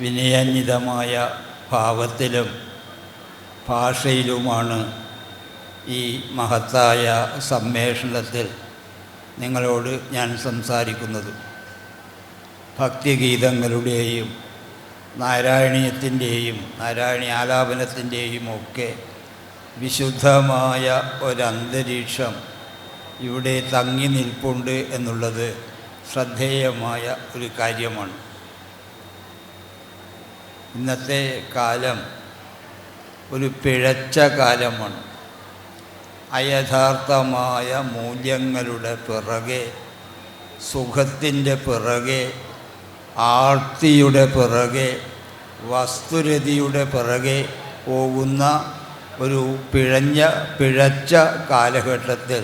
വിനയാന്വിതമായ ഭാവത്തിലും ഭാഷയിലുമാണ് ഈ മഹത്തായ സമ്മേളനത്തിൽ നിങ്ങളോട് ഞാൻ സംസാരിക്കുന്നത്. ഭക്തിഗീതങ്ങളുടെയും നാരായണീയത്തിൻ്റെയും നാരായണീയാലാപനത്തിൻ്റെയും ഒക്കെ വിശുദ്ധമായ ഒരന്തരീക്ഷം ഇവിടെ തങ്ങി നിൽപ്പുണ്ട് എന്നുള്ളത് ശ്രദ്ധേയമായ ഒരു കാര്യമാണ്. ഇന്നത്തെ കാലം ഒരു പിഴച്ച കാലമാണ്. അയഥാർത്ഥമായ മൂല്യങ്ങളുടെ പിറകെ, സുഖത്തിൻ്റെ പിറകെ, ആർത്തിയുടെ പിറകെ, വസ്തുരതിയുടെ പിറകെ പോകുന്ന ഒരു പിഴച്ച കാലഘട്ടത്തിൽ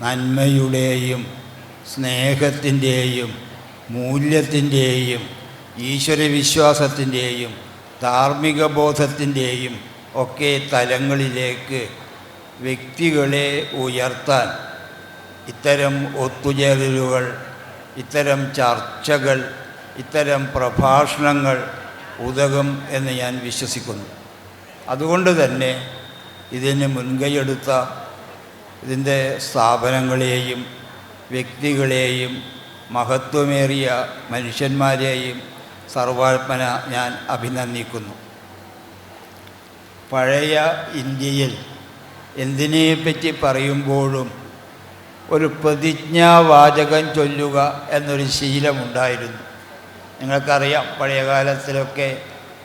നന്മയുടെയും സ്നേഹത്തിൻ്റെയും മൂല്യത്തിൻ്റെയും ഈശ്വരവിശ്വാസത്തിൻ്റെയും ധാർമ്മിക ബോധത്തിൻ്റെയും ഒക്കെ തലങ്ങളിലേക്ക് വ്യക്തികളെ ഉയർത്താൻ ഇത്തരം ഒത്തുചേരലുകൾ, ഇത്തരം ചർച്ചകൾ, ഇത്തരം പ്രഭാഷണങ്ങൾ ഉതകും എന്ന് ഞാൻ വിശ്വസിക്കുന്നു. അതുകൊണ്ട് തന്നെ ഇതിന് മുൻകൈയെടുത്ത ഇതിൻ്റെ സ്ഥാപനങ്ങളെയും വ്യക്തികളെയും മഹത്വമേറിയ മനുഷ്യന്മാരെയും സർവാത്മന ഞാൻ അഭിനന്ദിക്കുന്നു. പഴയ ഇന്ത്യയിൽ എന്തിനെപ്പറ്റി പറയുമ്പോഴും ഒരു പ്രതിജ്ഞാവാചകം ചൊല്ലുക എന്നൊരു ശീലമുണ്ടായിരുന്നു. നിങ്ങൾക്കറിയാം, പഴയ കാലത്തിലൊക്കെ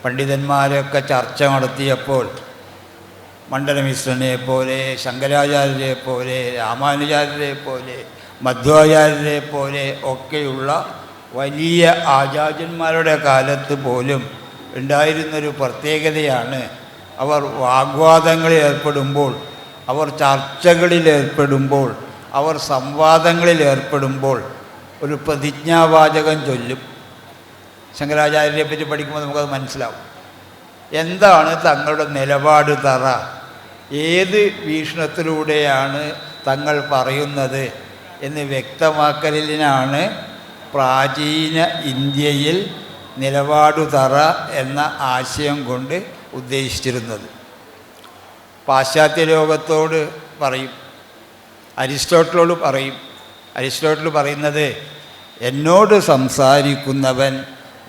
പണ്ഡിതന്മാരൊക്കെ ചർച്ച നടത്തിയപ്പോൾ മണ്ഡലമിശ്രനെ പോലെ, ശങ്കരാചാര്യരെ പോലെ, രാമാനുജാചാര്യരെ പോലെ, മധ്വാചാര്യരെ പോലെ ഒക്കെയുള്ള വലിയ ആചാര്യന്മാരുടെ കാലത്ത് പോലും ഉണ്ടായിരുന്നൊരു പ്രത്യേകതയാണ്, അവർ വാഗ്വാദങ്ങളിൽ ഏർപ്പെടുമ്പോൾ, അവർ ചർച്ചകളിൽ ഏർപ്പെടുമ്പോൾ, അവർ സംവാദങ്ങളിൽ ഏർപ്പെടുമ്പോൾ ഒരു പ്രതിജ്ഞാവാചകം ചൊല്ലും. ശങ്കരാചാര്യരെ പറ്റി പഠിക്കുമ്പോൾ നമുക്കത് മനസ്സിലാവും. എന്താണ് തങ്ങളുടെ നിലപാട് തറ, ഏത് വീക്ഷണത്തിലൂടെയാണ് തങ്ങൾ പറയുന്നത് എന്ന് വ്യക്തമാക്കലിനാണ് പ്രാചീന ഇന്ത്യയിൽ നിലപാടു തറ എന്ന ആശയം കൊണ്ട് ഉദ്ദേശിച്ചിരുന്നത്. പാശ്ചാത്യ ലോകത്തോട് പറയും, അരിസ്റ്റോട്ടിലോട് പറയും. അരിസ്റ്റോട്ടിൽ പറയുന്നത്, എന്നോട് സംസാരിക്കുന്നവൻ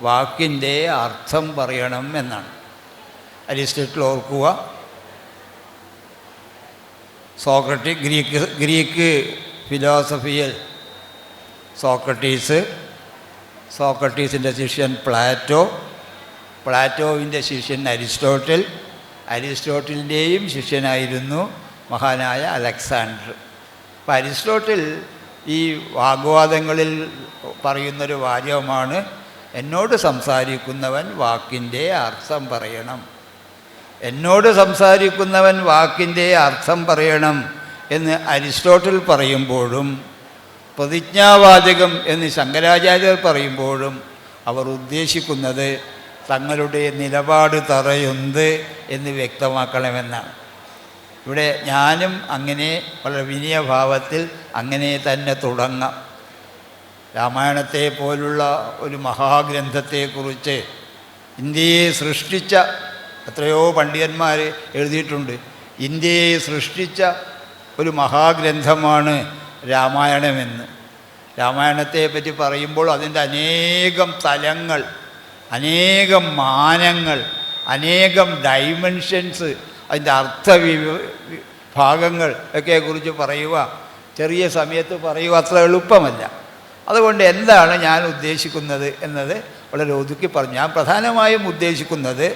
വാക്കിൻ്റെ അർത്ഥം പറയണം എന്നാണ്. അരിസ്റ്റോട്ടിൽ ഓർക്കുക, ഗ്രീക്ക് ഫിലോസഫിയിൽ സോക്രട്ടീസിൻ്റെ ശിഷ്യൻ പ്ലാറ്റോവിൻ്റെ ശിഷ്യൻ അരിസ്റ്റോട്ടിലിൻ്റെയും ശിഷ്യനായിരുന്നു മഹാനായ അലക്സാണ്ടർ. അപ്പം അരിസ്റ്റോട്ടിൽ ഈ വാഗ്വാദങ്ങളിൽ പറയുന്നൊരു വാചകമാണ്, എന്നോട് സംസാരിക്കുന്നവൻ വാക്കിൻ്റെ അർത്ഥം പറയണം. എന്നോട് സംസാരിക്കുന്നവൻ വാക്കിൻ്റെ അർത്ഥം പറയണം എന്ന് അരിസ്റ്റോട്ടിൽ പറയുമ്പോഴും, പ്രതിജ്ഞാവാചകം എന്ന് ശങ്കരാചാര്യർ പറയുമ്പോഴും അവർ ഉദ്ദേശിക്കുന്നത് തങ്ങളുടെ നിലപാട് തറയുന്നത് എന്ന് വ്യക്തമാക്കണമെന്നാണ്. ഇവിടെ ഞാനും അങ്ങനെ വളരെ വിനയഭാവത്തിൽ അങ്ങനെ തന്നെ തുടങ്ങാം. രാമായണത്തെ പോലുള്ള ഒരു മഹാഗ്രന്ഥത്തെക്കുറിച്ച് ഇന്ത്യയെ സൃഷ്ടിച്ച എത്രയോ പണ്ഡിതന്മാർ എഴുതിയിട്ടുണ്ട്. ഇന്ത്യയെ സൃഷ്ടിച്ച ഒരു മഹാഗ്രന്ഥമാണ് രാമായണമെന്ന്. രാമായണത്തെ പറ്റി പറയുമ്പോൾ അതിൻ്റെ അനേകം തലങ്ങൾ, അനേകം മാനങ്ങൾ, അനേകം ഡൈമെൻഷൻസ്, അതിൻ്റെ ഭാഗങ്ങൾ ഒക്കെക്കുറിച്ച് പറയുക, ചെറിയ സമയത്ത് പറയുക അത്ര എളുപ്പമല്ല. അതുകൊണ്ട് എന്താണ് ഞാൻ ഉദ്ദേശിക്കുന്നത് എന്നത് വളരെ ഒതുക്കി പറഞ്ഞു. ഞാൻ പ്രധാനമായും ഉദ്ദേശിക്കുന്നത്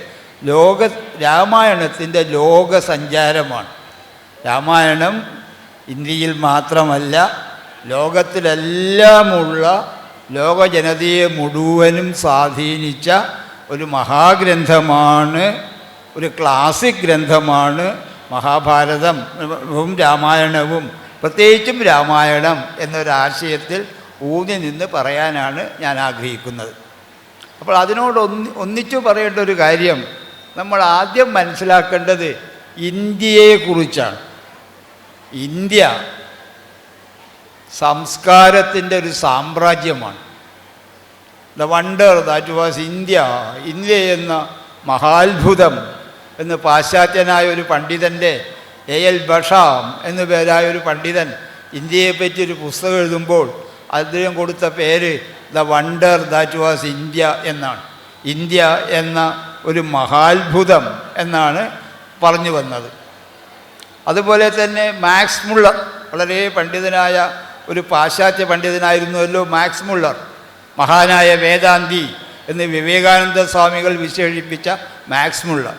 രാമായണത്തിൻ്റെ ലോകസഞ്ചാരമാണ്. രാമായണം ഇന്ത്യയിൽ മാത്രമല്ല, ലോകത്തിലെല്ലാമുള്ള ലോകജനതയെ മുഴുവനും സ്വാധീനിച്ച ഒരു മഹാഗ്രന്ഥമാണ്, ഒരു ക്ലാസിക് ഗ്രന്ഥമാണ് മഹാഭാരതവും രാമായണവും. പ്രത്യേകിച്ചും രാമായണം എന്നൊരാശയത്തിൽ ഊന്നി നിന്ന് പറയാനാണ് ഞാൻ ആഗ്രഹിക്കുന്നത്. അപ്പോൾ അതിനോട് ഒന്നിച്ചു പറയേണ്ട ഒരു കാര്യം, നമ്മൾ ആദ്യം മനസ്സിലാക്കേണ്ടത് ഇന്ത്യയെക്കുറിച്ചാണ്. ഇന്ത്യ സംസ്കാരത്തിൻ്റെ ഒരു സാമ്രാജ്യമാണ്. The wonder that was India, India എന്ന മഹാത്ഭുതം എന്ന് പാശ്ചാത്യനായ ഒരു പണ്ഡിതൻ്റെ എൽ ബഷാം എന്നു പേരായ ഒരു പണ്ഡിതൻ ഇന്ത്യയെപ്പറ്റി ഒരു പുസ്തകം എഴുതുമ്പോൾ അദ്ദേഹം കൊടുത്ത പേര് the wonder that was India എന്നാണ്. ഇന്ത്യ എന്ന ഒരു മഹാത്ഭുതം എന്നാണ് പറഞ്ഞു വന്നത്. അതുപോലെ തന്നെ മാക്സ് മുള്ളർ, വളരെ പണ്ഡിതനായ ഒരു പാശ്ചാത്യ പണ്ഡിതനായിരുന്നുവല്ലോ മാക്സ് മുള്ളർ, മഹാനായ വേദാന്തി എന്ന് വിവേകാനന്ദ സ്വാമികൾ വിശേഷിപ്പിച്ച മാക്സ് മുള്ളർ.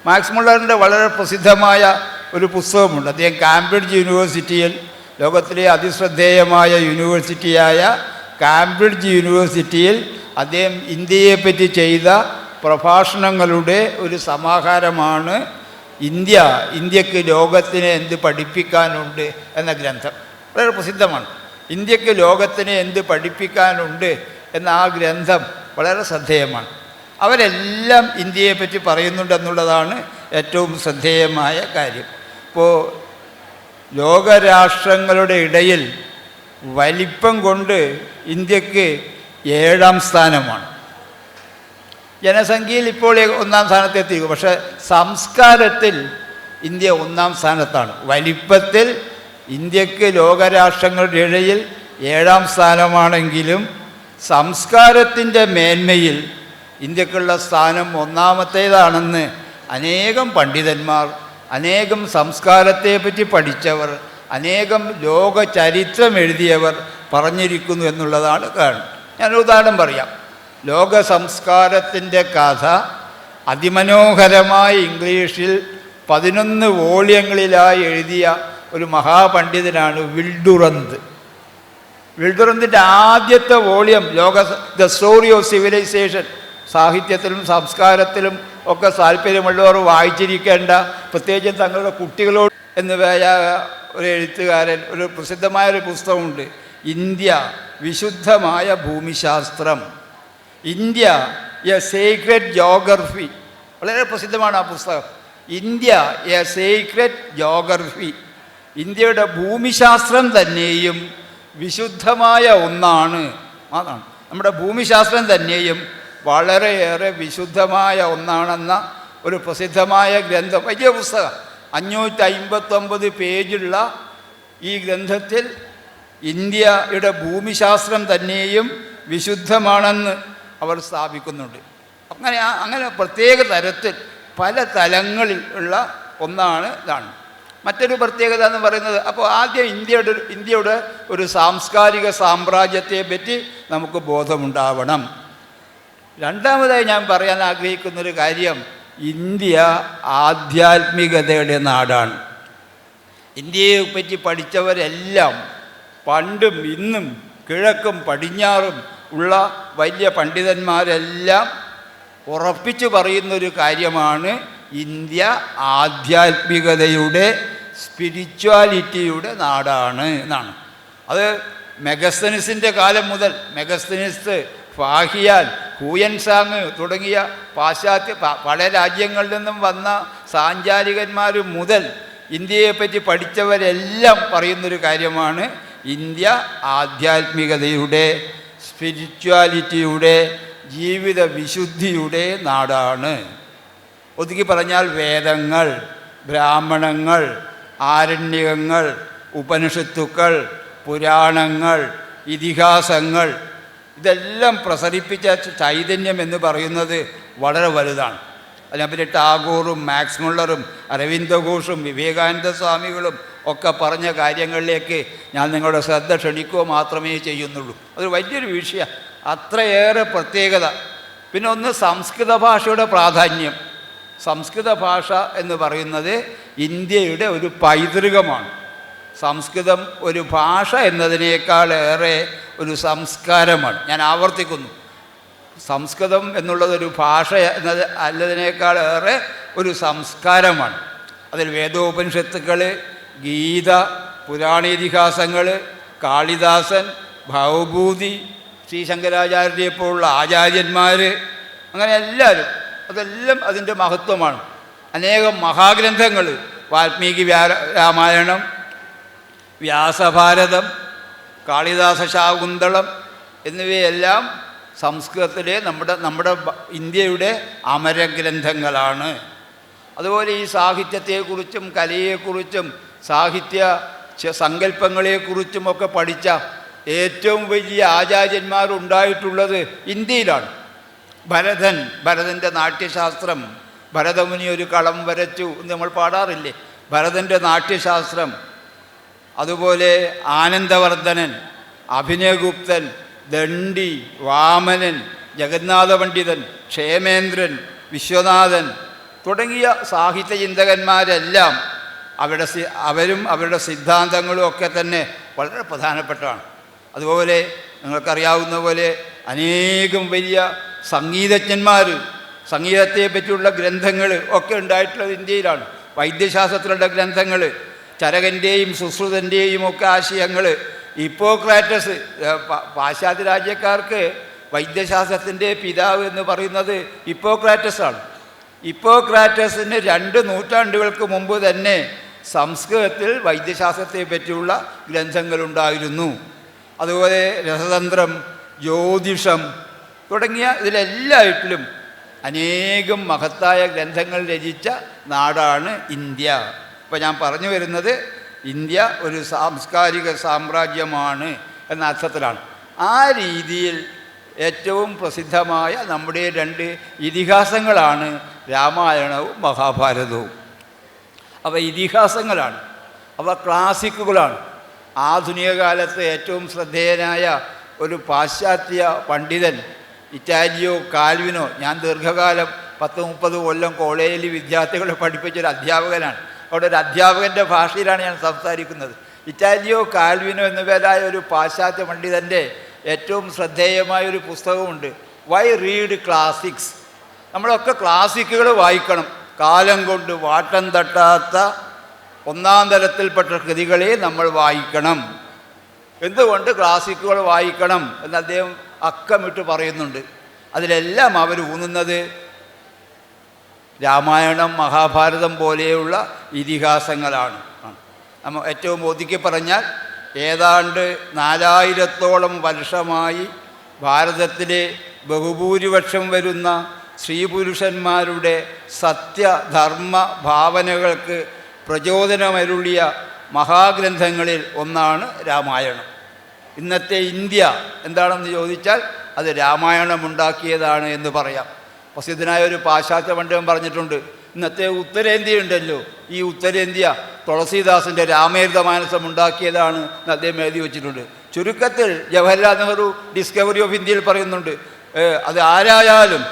മാക്സ് മുള്ളറിൻ്റെ വളരെ പ്രസിദ്ധമായ ഒരു പുസ്തകമുണ്ട്. അദ്ദേഹം കാംബ്രിഡ്ജ് യൂണിവേഴ്സിറ്റിയിൽ, ലോകത്തിലെ അതിശ്രദ്ധേയമായ യൂണിവേഴ്സിറ്റിയായ കാംബ്രിഡ്ജ് യൂണിവേഴ്സിറ്റിയിൽ അദ്ദേഹം ഇന്ത്യയെപ്പറ്റി ചെയ്ത പ്രഭാഷണങ്ങളുടെ ഒരു സമാഹാരമാണ് ഇന്ത്യക്ക് ലോകത്തിന് എന്ത് പഠിപ്പിക്കാനുണ്ട് എന്ന ഗ്രന്ഥം. വളരെ പ്രസിദ്ധമാണ്. ഇന്ത്യക്ക് ലോകത്തിന് എന്ത് പഠിപ്പിക്കാനുണ്ട് എന്ന ആ ഗ്രന്ഥം വളരെ ശ്രദ്ധേയമാണ്. അവരെല്ലാം ഇന്ത്യയെപ്പറ്റി പറയുന്നുണ്ടെന്നുള്ളതാണ് ഏറ്റവും ശ്രദ്ധേയമായ കാര്യം. ഇപ്പോൾ ലോകരാഷ്ട്രങ്ങളുടെ ഇടയിൽ വലിപ്പം കൊണ്ട് ഇന്ത്യക്ക് 7ാം സ്ഥാനമാണ്. ജനസംഖ്യയിൽ ഇപ്പോൾ 1ാം സ്ഥാനത്തെത്തിക്കും. പക്ഷേ സംസ്കാരത്തിൽ ഇന്ത്യ 1ാം സ്ഥാനത്താണ്. വലിപ്പത്തിൽ ഇന്ത്യക്ക് ലോകരാഷ്ട്രങ്ങളുടെ ഇടയിൽ 7ാം സ്ഥാനമാണെങ്കിലും സംസ്കാരത്തിൻ്റെ മേന്മയിൽ ഇന്ത്യക്കുള്ള സ്ഥാനം 1ാമത്തേതാണെന്ന് അനേകം പണ്ഡിതന്മാർ, അനേകം സംസ്കാരത്തെപ്പറ്റി പഠിച്ചവർ, അനേകം ലോക ചരിത്രം എഴുതിയവർ പറഞ്ഞിരിക്കുന്നു എന്നുള്ളതാണ് കാരണം. ഞാനൊരു ഉദാഹരണം പറയാം. ലോക സംസ്കാരത്തിൻ്റെ കഥ അതിമനോഹരമായ ഇംഗ്ലീഷിൽ 11 വോള്യങ്ങളിലായി എഴുതിയ ഒരു മഹാപണ്ഡിതനാണ് വിൽഡുറന്ത്. വിൽഡുറന്തിൻ്റെ ആദ്യത്തെ volume the story of civilisation, സാഹിത്യത്തിലും സംസ്കാരത്തിലും ഒക്കെ താല്പര്യമുള്ളവർ വായിച്ചിരിക്കേണ്ട, പ്രത്യേകിച്ചും തങ്ങളുടെ കുട്ടികളോട് എന്നുവേയ ഒരു എഴുത്തുകാരൻ ഒരു പ്രസിദ്ധമായൊരു പുസ്തകമുണ്ട്, ഇന്ത്യ വിശുദ്ധമായ ഭൂമിശാസ്ത്രം, ഇന്ത്യ എ സീക്രട്ട് ജോഗ്രഫി. വളരെ പ്രസിദ്ധമാണ് ആ പുസ്തകം. India A secret geography. ഇന്ത്യയുടെ ഭൂമിശാസ്ത്രം തന്നെയും വിശുദ്ധമായ ഒന്നാണ്. അതാണ് നമ്മുടെ ഭൂമിശാസ്ത്രം തന്നെയും വളരെയേറെ വിശുദ്ധമായ ഒന്നാണെന്ന ഒരു പ്രസിദ്ധമായ ഗ്രന്ഥം, വലിയ പുസ്തകം, 559 പേജുള്ള ഈ ഗ്രന്ഥത്തിൽ ഇന്ത്യയുടെ ഭൂമിശാസ്ത്രം തന്നെയും വിശുദ്ധമാണെന്ന് അവർ സ്ഥാപിക്കുന്നുണ്ട്. അങ്ങനെ പ്രത്യേക തരത്തിൽ പല തലങ്ങളിൽ ഉള്ള ഒന്നാണ് ഇതാണ്. മറ്റൊരു പ്രത്യേകത എന്ന് പറയുന്നത്, അപ്പോൾ ആദ്യം ഇന്ത്യയുടെ ഒരു സാംസ്കാരിക സാമ്രാജ്യത്തെ പറ്റി നമുക്ക് ബോധമുണ്ടാവണം. രണ്ടാമതായി ഞാൻ പറയാൻ ആഗ്രഹിക്കുന്നൊരു കാര്യം, ഇന്ത്യ ആധ്യാത്മികതയുടെ നാടാണ്. ഇന്ത്യയെ പറ്റി പഠിച്ചവരെല്ലാം പണ്ടും ഇന്നും കിഴക്കും പടിഞ്ഞാറും ഉള്ള വലിയ പണ്ഡിതന്മാരെല്ലാം ഉറപ്പിച്ചു പറയുന്നൊരു കാര്യമാണ് ഇന്ത്യ ആധ്യാത്മികതയുടെ, സ്പിരിച്വാലിറ്റിയുടെ നാടാണ് എന്നാണ്. അത് മെഗസ്തനിസിൻ്റെ കാലം മുതൽ, മെഗസ്തനിസ്, ഫാഹിയാൻ, ഹൂയൻസാങ് തുടങ്ങിയ പാശ്ചാത്യ പല രാജ്യങ്ങളിൽ നിന്നും വന്ന സാഞ്ചാരികന്മാർ മുതൽ ഇന്ത്യയെപ്പറ്റി പഠിച്ചവരെല്ലാം പറയുന്നൊരു കാര്യമാണ് ഇന്ത്യ ആധ്യാത്മികതയുടെ, സ്പിരിച്വാലിറ്റിയുടെ, ജീവിത വിശുദ്ധിയുടെ നാടാണ്. ഒതുക്കി പറഞ്ഞാൽ വേദങ്ങൾ, ബ്രാഹ്മണങ്ങൾ, ആരണ്യകങ്ങൾ, ഉപനിഷത്തുക്കൾ, പുരാണങ്ങൾ, ഇതിഹാസങ്ങൾ, ഇതെല്ലാം പ്രസരിപ്പിച്ച ചൈതന്യം എന്ന് പറയുന്നത് വളരെ വലുതാണ്. അതിനെപ്പറ്റി ടാഗോറും മാക്സ് മുള്ളറും അരവിന്ദ ഘോഷും വിവേകാനന്ദ സ്വാമികളും ഒക്കെ പറഞ്ഞ കാര്യങ്ങളിലേക്ക് ഞാൻ നിങ്ങളുടെ ശ്രദ്ധ ക്ഷണിക്കുക മാത്രമേ ചെയ്യുന്നുള്ളൂ. അതൊരു വലിയൊരു വിഷയം, അത്രയേറെ പ്രത്യേകത. പിന്നെ ഒന്ന്, സംസ്കൃത ഭാഷയുടെ പ്രാധാന്യം. സംസ്കൃത ഭാഷ എന്ന് പറയുന്നത് ഇന്ത്യയുടെ ഒരു പൈതൃകമാണ്. സംസ്കൃതം ഒരു ഭാഷ എന്നതിനേക്കാളേറെ ഒരു സംസ്കാരമാണ്. ഞാൻ ആവർത്തിക്കുന്നു, സംസ്കൃതം എന്നുള്ളതൊരു ഭാഷ എന്നത് അല്ലതിനേക്കാളേറെ ഒരു സംസ്കാരമാണ്. അതിൽ വേദോപനിഷത്തുക്കൾ, ഗീത, പുരാണേതിഹാസങ്ങൾ, കാളിദാസൻ, ഭവഭൂതി, ശ്രീ ശങ്കരാചാര്യരെപ്പോലുള്ള ആചാര്യന്മാർ, അങ്ങനെ എല്ലാവരും, അതെല്ലാം അതിൻ്റെ മഹത്വമാണ്. അനേകം മഹാഗ്രന്ഥങ്ങൾ, വാൽമീകി രാമായണം, വ്യാസഭാരതം, കാളിദാസ ശാകുന്തളം എന്നിവയെല്ലാം സംസ്കൃതത്തിലെ നമ്മുടെ ഇന്ത്യയുടെ അമരഗ്രന്ഥങ്ങളാണ്. അതുപോലെ ഈ സാഹിത്യത്തെക്കുറിച്ചും കലയെക്കുറിച്ചും സാഹിത്യ സങ്കല്പങ്ങളെക്കുറിച്ചുമൊക്കെ പഠിച്ച ഏറ്റവും വലിയ ആചാര്യന്മാരുണ്ടായിട്ടുള്ളത് ഇന്ത്യയിലാണ്. ഭരതൻ്റെ നാട്യശാസ്ത്രം, ഭരതമുനി ഒരു കളം വരച്ചു എന്ന് നമ്മൾ പാടാറില്ലേ, ഭരതൻ്റെ നാട്യശാസ്ത്രം. അതുപോലെ ആനന്ദവർദ്ധനൻ, അഭിനയഗുപ്തൻ, ദണ്ഡി, വാമനൻ, ജഗന്നാഥ പണ്ഡിതൻ, ക്ഷേമേന്ദ്രൻ, വിശ്വനാഥൻ തുടങ്ങിയ സാഹിത്യ ചിന്തകന്മാരെല്ലാം അവരും അവരുടെ സിദ്ധാന്തങ്ങളും ഒക്കെ തന്നെ വളരെ പ്രധാനപ്പെട്ടതാണ്. അതുപോലെ നിങ്ങൾക്കറിയാവുന്ന പോലെ അനേകം വലിയ സംഗീതജ്ഞന്മാർ, സംഗീതത്തെ പറ്റിയുള്ള ഗ്രന്ഥങ്ങൾ ഒക്കെ ഉണ്ടായിട്ടുള്ളത് ഇന്ത്യയിലാണ്. വൈദ്യശാസ്ത്രത്തിലുള്ള ഗ്രന്ഥങ്ങൾ, ചരകൻ്റെയും സുശ്രുതൻ്റെയും ഒക്കെ ആശയങ്ങൾ. ഹിപ്പോക്രാറ്റസ്, പാശ്ചാത്യ രാജ്യക്കാർക്ക് വൈദ്യശാസ്ത്രത്തിൻ്റെ പിതാവ് എന്ന് പറയുന്നത് ഹിപ്പോക്രാറ്റസാണ്. ഹിപ്പോക്രാറ്റസിന് 2 നൂറ്റാണ്ടുകൾക്ക് മുമ്പ് തന്നെ സംസ്കൃതത്തിൽ വൈദ്യശാസ്ത്രത്തെ പറ്റിയുള്ള ഗ്രന്ഥങ്ങളുണ്ടായിരുന്നു. അതുപോലെ രസതന്ത്രം, ജ്യോതിഷം തുടങ്ങിയ ഇതിലെല്ലാറ്റിലും അനേകം മഹത്തായ ഗ്രന്ഥങ്ങൾ രചിച്ച നാടാണ് ഇന്ത്യ. ഇപ്പോൾ ഞാൻ പറഞ്ഞു വരുന്നത് ഇന്ത്യ ഒരു സാംസ്കാരിക സാമ്രാജ്യമാണ് എന്ന അർത്ഥത്തിലാണ്. ആ രീതിയിൽ ഏറ്റവും പ്രസിദ്ധമായ നമ്മുടെ 2 ഇതിഹാസങ്ങളാണ് രാമായണവും മഹാഭാരതവും. അവ ഇതിഹാസങ്ങളാണ്, അവ ക്ലാസിക്കുകളാണ്. ആധുനിക കാലത്ത് ഏറ്റവും ശ്രദ്ധേയനായ ഒരു പാശ്ചാത്യ പണ്ഡിതൻ ഇറ്റാലിയോ കാൽവിനോ, ഞാൻ ദീർഘകാലം 10-30 കൊല്ലം കോളേജിൽ വിദ്യാർത്ഥികളെ പഠിപ്പിച്ചൊരു അധ്യാപകനാണ്. അവിടെ ഒരു അധ്യാപകൻ്റെ ഭാഷയിലാണ് ഞാൻ സംസാരിക്കുന്നത്. ഇറ്റാലിയോ കാൽവിനോ എന്നുപേരായ ഒരു പാശ്ചാത്യ പണ്ഡിതൻ്റെ ഏറ്റവും ശ്രദ്ധേയമായൊരു പുസ്തകമുണ്ട്, വൈ റീഡ് ക്ലാസിക്സ്. നമ്മളൊക്കെ ക്ലാസിക്കുകൾ വായിക്കണം. കാലം കൊണ്ട് വാട്ടം തട്ടാത്ത 1-ാം തലത്തിൽപ്പെട്ട കൃതികളെ നമ്മൾ വായിക്കണം. എന്തുകൊണ്ട് ക്ലാസിക്കുകൾ വായിക്കണം എന്ന് അദ്ദേഹം അക്കമിട്ട് പറയുന്നുണ്ട്. അതിലെല്ലാം അവർ ഊന്നുന്നത് രാമായണം, മഹാഭാരതം പോലെയുള്ള ഇതിഹാസങ്ങളാണ്. നമ്മൾ ഏറ്റവും ഒതുക്കി പറഞ്ഞാൽ ഏതാണ്ട് 4000-ഓളം വർഷമായി ഭാരതത്തിലെ ബഹുഭൂരിപക്ഷം വരുന്ന സ്ത്രീപുരുഷന്മാരുടെ സത്യധർമ്മ ഭാവനകൾക്ക് പ്രചോദനമരുളിയ മഹാഗ്രന്ഥങ്ങളിൽ ഒന്നാണ് രാമായണം. ഇന്നത്തെ ഇന്ത്യ എന്താണെന്ന് ചോദിച്ചാൽ അത് രാമായണം ഉണ്ടാക്കിയതാണ് എന്ന് പറയാം. പ്രസിദ്ധനായ ഒരു പാശ്ചാത്യ പണ്ഡിതൻ പറഞ്ഞിട്ടുണ്ട്, ഇന്നത്തെ ഉത്തരേന്ത്യ ഉണ്ടല്ലോ, ഈ ഉത്തരേന്ത്യ തുളസീദാസിൻ്റെ രാമചരിതമാനസം ഉണ്ടാക്കിയതാണ് എന്ന് അദ്ദേഹം എഴുതി വച്ചിട്ടുണ്ട്. ചുരുക്കത്തിൽ ജവഹർലാൽ നെഹ്റു ഡിസ്കവറി ഓഫ് ഇന്ത്യയിൽ പറയുന്നുണ്ട്, അത് ആരായാലും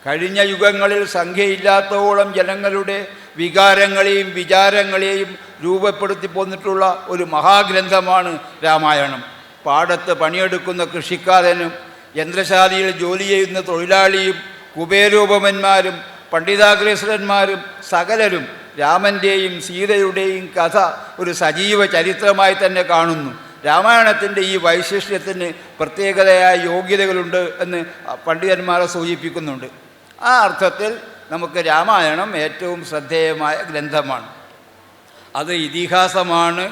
കഴിഞ്ഞ യുഗങ്ങളിൽ സംഖ്യയില്ലാത്തോളം ജനങ്ങളുടെ വികാരങ്ങളെയും വിചാരങ്ങളെയും രൂപപ്പെടുത്തി പോന്നിട്ടുള്ള ഒരു മഹാഗ്രന്ഥമാണ് രാമായണം. പാടത്ത് പണിയെടുക്കുന്ന കൃഷിക്കാരനും യന്ത്രശാലയിൽ ജോലി ചെയ്യുന്ന തൊഴിലാളിയും കുബേരോപമന്മാരും പണ്ഡിതാഗ്രേസരന്മാരും സകലരും രാമൻ്റെയും സീതയുടെയും കഥ ഒരു സജീവ ചരിത്രമായി തന്നെ കാണുന്നു. രാമായണത്തിൻ്റെ ഈ വൈശിഷ്ട്യത്തിന് പ്രത്യേകതയായ യോഗ്യതകളുണ്ട് എന്ന് പണ്ഡിതന്മാരെ സൂചിപ്പിക്കുന്നുണ്ട്. ആ അർത്ഥത്തിൽ നമുക്ക് രാമായണം ഏറ്റവും ശ്രദ്ധേയമായ ഗ്രന്ഥമാണ്. അത് ഇതിഹാസമാണ്.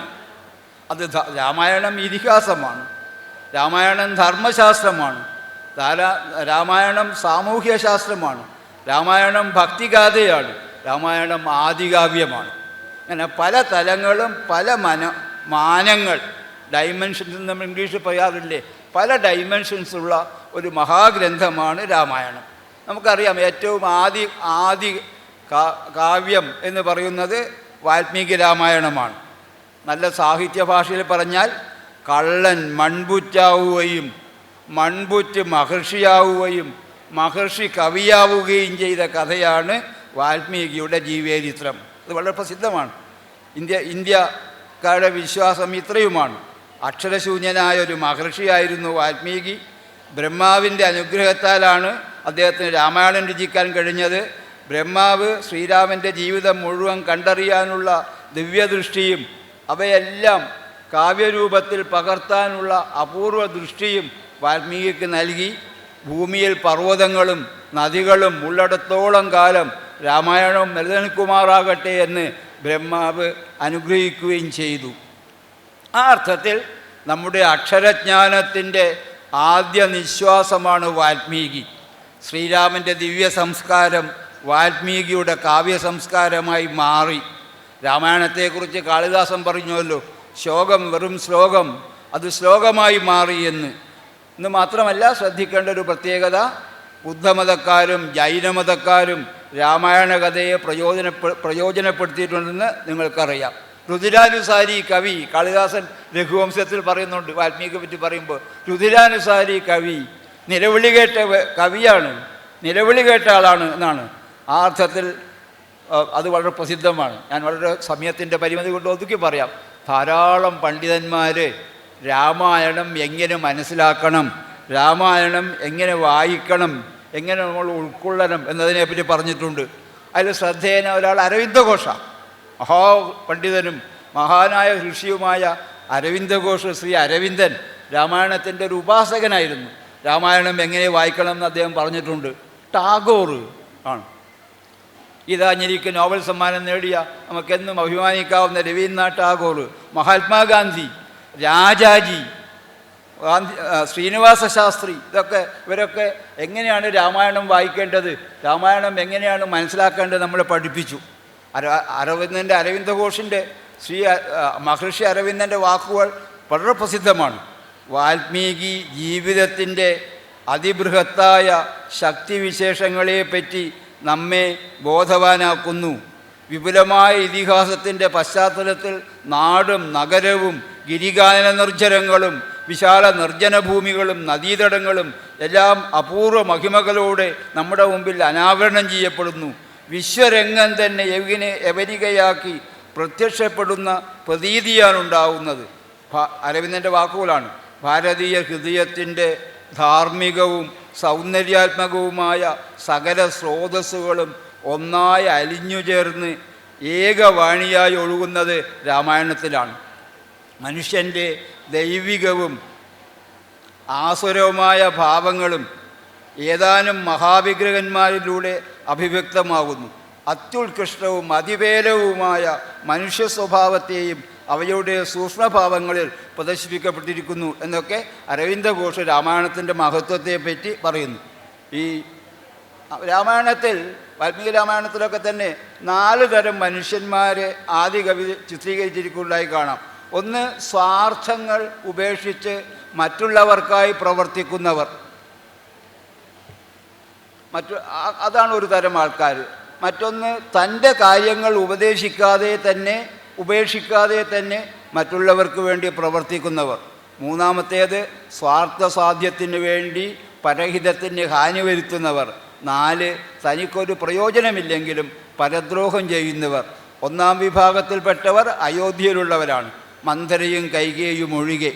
രാമായണം ഇതിഹാസമാണ്. രാമായണം ധർമ്മശാസ്ത്രമാണ്. രാമായണം സാമൂഹ്യശാസ്ത്രമാണ്. രാമായണം ഭക്തിഗാഥയാണ്. രാമായണം ആദികാവ്യമാണ്. അങ്ങനെ പല തലങ്ങളും പല മാനങ്ങൾ, ഡൈമെൻഷൻസ് നമ്മൾ ഇംഗ്ലീഷിൽ പറയാറില്ലേ, പല ഡൈമെൻഷൻസുള്ള ഒരു മഹാഗ്രന്ഥമാണ് രാമായണം. നമുക്കറിയാം ഏറ്റവും ആദി കാവ്യം എന്ന് പറയുന്നത് വാൽമീകി രാമായണമാണ്. നല്ല സാഹിത്യ ഭാഷയിൽ പറഞ്ഞാൽ കള്ളൻ മൺപുറ്റാവുകയും മൺപുറ്റ് മഹർഷിയാവുകയും മഹർഷി കവിയാവുകയും ചെയ്ത കഥയാണ് വാൽമീകിയുടെ ജീവചരിത്രം. അത് വളരെ പ്രസിദ്ധമാണ്. ഇന്ത്യക്കാരുടെ വിശ്വാസം ഇത്രയുമാണ്, അക്ഷരശൂന്യനായ ഒരു മഹർഷിയായിരുന്നു വാൽമീകി. ബ്രഹ്മാവിൻ്റെ അനുഗ്രഹത്താലാണ് അദ്ദേഹത്തിന് രാമായണം രചിക്കാൻ കഴിഞ്ഞത്. ബ്രഹ്മാവ് ശ്രീരാമൻ്റെ ജീവിതം മുഴുവൻ കണ്ടറിയാനുള്ള ദിവ്യദൃഷ്ടിയും അവയെല്ലാം കാവ്യരൂപത്തിൽ പകർത്താനുള്ള അപൂർവ ദൃഷ്ടിയും വാൽമീകിക്ക് നൽകി. ഭൂമിയിൽ പർവ്വതങ്ങളും നദികളും ഉള്ളിടത്തോളം കാലം രാമായണം നിലനിൽക്കുമാറാകട്ടെ എന്ന് ബ്രഹ്മാവ് അനുഗ്രഹിക്കുകയും ചെയ്തു. ആ അർത്ഥത്തിൽ നമ്മുടെ അക്ഷരജ്ഞാനത്തിൻ്റെ ആദ്യ നിശ്വാസമാണ് വാൽമീകി. ശ്രീരാമൻ്റെ ദിവ്യ സംസ്കാരം വാൽമീകിയുടെ കാവ്യ സംസ്കാരമായി മാറി. രാമായണത്തെക്കുറിച്ച് കാളിദാസൻ പറഞ്ഞുവല്ലോ, ശ്ലോകം വെറും ശ്ലോകം, അത് ശ്ലോകമായി മാറി എന്ന് മാത്രമല്ല, ശ്രദ്ധിക്കേണ്ട ഒരു പ്രത്യേകത, ബുദ്ധമതക്കാരും ജൈനമതക്കാരും രാമായണ കഥയെ പ്രയോജനപ്പെടുത്തിയിട്ടുണ്ടെന്ന് നിങ്ങൾക്കറിയാം. രുധിരാനുസാരി കവി, കാളിദാസൻ രഘുവംശത്തിൽ പറയുന്നുണ്ട് വാൽമീകിയെ പറ്റി പറയുമ്പോൾ, രുധിരാനുസാരി കവി, നിലവിളി കേട്ട കവിയാണ്, നിലവിളി കേട്ട ആളാണ് എന്നാണ്. ആ അർത്ഥത്തിൽ അത് വളരെ പ്രസിദ്ധമാണ്. ഞാൻ വളരെ സമയത്തിൻ്റെ പരിമിതി കൊണ്ട് ഒതുക്കി പറയാം. ധാരാളം പണ്ഡിതന്മാർ രാമായണം എങ്ങനെ മനസ്സിലാക്കണം, രാമായണം എങ്ങനെ വായിക്കണം, എങ്ങനെ നമ്മൾ ഉൾക്കൊള്ളണം എന്നതിനെപ്പറ്റി പറഞ്ഞിട്ടുണ്ട്. അതിൽ ശ്രദ്ധേയന ഒരാൾ അരവിന്ദഘോഷ, മഹാപണ്ഡിതനും മഹാനായ ഋഷിയുമായ അരവിന്ദഘോഷ്, ശ്രീ അരവിന്ദൻ രാമായണത്തിൻ്റെ ഒരു ഉപാസകനായിരുന്നു. രാമായണം എങ്ങനെ വായിക്കണം എന്ന് അദ്ദേഹം പറഞ്ഞിട്ടുണ്ട്. ടാഗോർ ആണ് ഗീതാഞ്ജലിക്ക് നോബൽ സമ്മാനം നേടിയ, നമുക്കെന്നും അഭിമാനിക്കാവുന്ന രവീന്ദ്രനാഥ് ടാഗോർ, മഹാത്മാഗാന്ധി, രാജാജി, ശ്രീനിവാസ ശാസ്ത്രി, ഇവരൊക്കെ എങ്ങനെയാണ് രാമായണം വായിക്കേണ്ടത്, രാമായണം എങ്ങനെയാണ് മനസ്സിലാക്കേണ്ടത് നമ്മളെ പഠിപ്പിച്ചു. അരവിന്ദഘോഷിൻ്റെ മഹർഷി അരവിന്ദൻ്റെ വാക്കുകൾ വളരെ പ്രസിദ്ധമാണ്. വാൽമീകി ജീവിതത്തിൻ്റെ അതിബൃഹത്തായ ശക്തിവിശേഷങ്ങളെപ്പറ്റി നമ്മെ ബോധവാനാക്കുന്നു. വിപുലമായ ഇതിഹാസത്തിൻ്റെ പശ്ചാത്തലത്തിൽ നാടും നഗരവും ഗിരികാനന നിർജ്ജരങ്ങളും വിശാല നിർജ്ജനഭൂമികളും നദീതടങ്ങളും എല്ലാം അപൂർവ മഹിമകളോടെ നമ്മുടെ മുമ്പിൽ അനാവരണം ചെയ്യപ്പെടുന്നു. വിശ്വരംഗം തന്നെ യവനികയാക്കി പ്രത്യക്ഷപ്പെടുന്ന പ്രതീതിയാണുണ്ടാവുന്നത്. അരവിന്ദൻ്റെ വാക്കുകളാണ്. ഭാരതീയ ഹൃദയത്തിൻ്റെ ധാർമ്മികവും സൗന്ദര്യാത്മകവുമായ സകല സ്രോതസ്സുകളും ഒന്നായി അലിഞ്ഞു ചേർന്ന് ഏകവാണിയായി ഒഴുകുന്നത് രാമായണത്തിലാണ്. മനുഷ്യൻ്റെ ദൈവികവും ആസുരവുമായ ഭാവങ്ങളും ഏതാനും മഹാവിഗ്രഹന്മാരിലൂടെ അഭിവ്യക്തമാകുന്നു. അത്യുത്കൃഷ്ടവും അതിവേലവുമായ മനുഷ്യ സ്വഭാവത്തെയും അവയുടെ സൂക്ഷ്മഭാവങ്ങളിൽ പ്രദർശിപ്പിക്കപ്പെട്ടിരിക്കുന്നു എന്നൊക്കെ അരവിന്ദഘോഷ് രാമായണത്തിൻ്റെ മഹത്വത്തെപ്പറ്റി പറയുന്നു. ഈ രാമായണത്തിൽ, വാൽമീകി രാമായണത്തിലൊക്കെ തന്നെ 4 തരം മനുഷ്യന്മാരെ ആദ്യ കവി ചിത്രീകരിച്ചിരിക്കുന്നതായി കാണാം. ഒന്ന്, സ്വാർത്ഥങ്ങൾ ഉപേക്ഷിച്ച് മറ്റുള്ളവർക്കായി പ്രവർത്തിക്കുന്നവർ, അതാണ് ഒരു തരം ആൾക്കാർ. മറ്റൊന്ന്, തൻ്റെ കാര്യങ്ങൾ ഉപേക്ഷിക്കാതെ തന്നെ മറ്റുള്ളവർക്ക് വേണ്ടി പ്രവർത്തിക്കുന്നവർ. മൂന്നാമത്തേത്, സ്വാർത്ഥ സാധ്യത്തിന് വേണ്ടി പരഹിതത്തിന് ഹാനി വരുത്തുന്നവർ. 4, തനിക്കൊരു പ്രയോജനമില്ലെങ്കിലും പരദ്രോഹം ചെയ്യുന്നവർ. 1-ാം വിഭാഗത്തിൽപ്പെട്ടവർ അയോധ്യയിലുള്ളവരാണ്, മന്ധരയും കൈകേയും ഒഴികെ.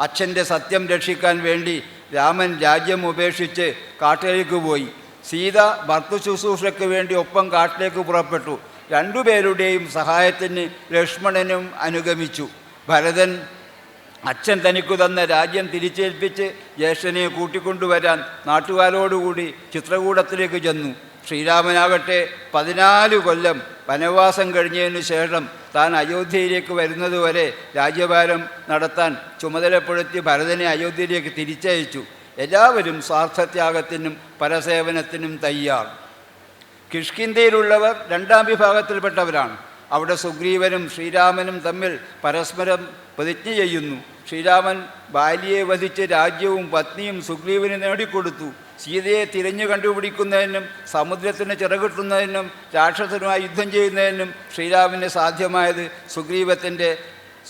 അച്ഛൻ്റെ സത്യം രക്ഷിക്കാൻ വേണ്ടി രാമൻ രാജ്യം ഉപേക്ഷിച്ച് കാട്ടിലേക്ക് പോയി. സീത ഭർത്തൃ ശുശ്രൂഷയ്ക്ക് വേണ്ടി ഒപ്പം കാട്ടിലേക്ക് പുറപ്പെട്ടു. 2 പേരുടെയും സഹായത്തിന് ലക്ഷ്മണനും അനുഗമിച്ചു. ഭരതൻ അച്ഛൻ തനിക്കു തന്ന രാജ്യം തിരിച്ചേൽപ്പിച്ച് ജ്യേഷ്ഠനെ കൂട്ടിക്കൊണ്ടുവരാൻ നാട്ടുകാരോടുകൂടി ചിത്രകൂടത്തിലേക്ക് ചെന്നു. ശ്രീരാമനാകട്ടെ 14 കൊല്ലം വനവാസം കഴിഞ്ഞതിന് ശേഷം താൻ അയോധ്യയിലേക്ക് വരുന്നതുവരെ രാജ്യഭാരം നടത്താൻ ചുമതലപ്പെടുത്തി ഭരതനെ അയോധ്യയിലേക്ക് തിരിച്ചയച്ചു. എല്ലാവരും സ്വാർത്ഥത്യാഗത്തിനും പരസേവനത്തിനും തയ്യാർ. കിഷ്കിന്ധയിലുള്ളവർ 2-ാം വിഭാഗത്തിൽപ്പെട്ടവരാണ്. അവിടെ സുഗ്രീവനും ശ്രീരാമനും തമ്മിൽ പരസ്പരം പ്രതിജ്ഞ ചെയ്യുന്നു. ശ്രീരാമൻ ബാലിയെ വധിച്ച് രാജ്യവും പത്നിയും സുഗ്രീവന് നേടിക്കൊടുത്തു. സീതയെ തിരഞ്ഞു കണ്ടുപിടിക്കുന്നതിനും സമുദ്രത്തിന് ചിറകിട്ടുന്നതിനും രാക്ഷസനുമായി യുദ്ധം ചെയ്യുന്നതിനും ശ്രീരാമന് സാധ്യമായത്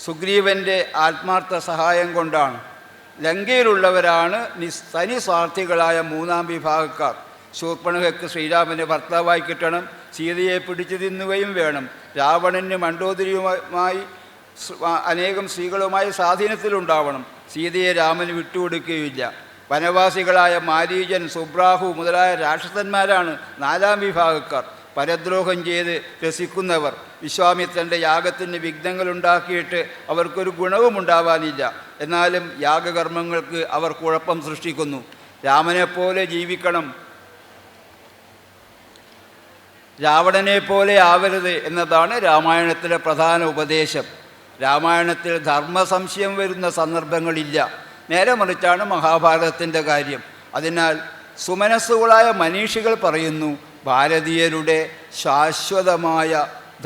സുഗ്രീവൻ്റെ ആത്മാർത്ഥ സഹായം കൊണ്ടാണ്. ലങ്കയിലുള്ളവരാണ് തനിസ്വാർത്ഥികളായ 3-ാം വിഭാഗക്കാർ. ശൂർപ്പണഖയ്ക്ക് ശ്രീരാമന് ഭർത്താവായി കിട്ടണം, സീതയെ പിടിച്ചു തിന്നുകയും വേണം. രാവണന് മണ്ഡോദരിയുമായി അനേകം സ്ത്രീകളുമായി സ്വാധീനത്തിലുണ്ടാവണം. സീതയെ രാമന് വിട്ടുകൊടുക്കുകയില്ല. വനവാസികളായ മാരീചൻ, സുബ്രാഹു മുതലായ രാക്ഷസന്മാരാണ് 4-ാം വിഭാഗക്കാർ. പരദ്രോഹം ചെയ്ത് രസിക്കുന്നവർ. വിശ്വാമിത്രൻ്റെ യാഗത്തിന് വിഘ്നങ്ങളുണ്ടാക്കിയിട്ട് അവർക്കൊരു ഗുണവും ഉണ്ടാവാനില്ല. എന്നാലും യാഗകർമ്മങ്ങൾക്ക് അവർ കുഴപ്പം സൃഷ്ടിക്കുന്നു. രാമനെപ്പോലെ ജീവിക്കണം, രാവണനെ പോലെ ആവരുത് എന്നതാണ് രാമായണത്തിലെ പ്രധാന ഉപദേശം. രാമായണത്തിൽ ധർമ്മസംശയം വരുന്ന സന്ദർഭങ്ങളില്ല. നേരെ മറിച്ചാണ് മഹാഭാരതത്തിൻ്റെ കാര്യം. അതിനാൽ സുമനസ്സുകളായ മനീഷികൾ പറയുന്നു ഭാരതീയരുടെ ശാശ്വതമായ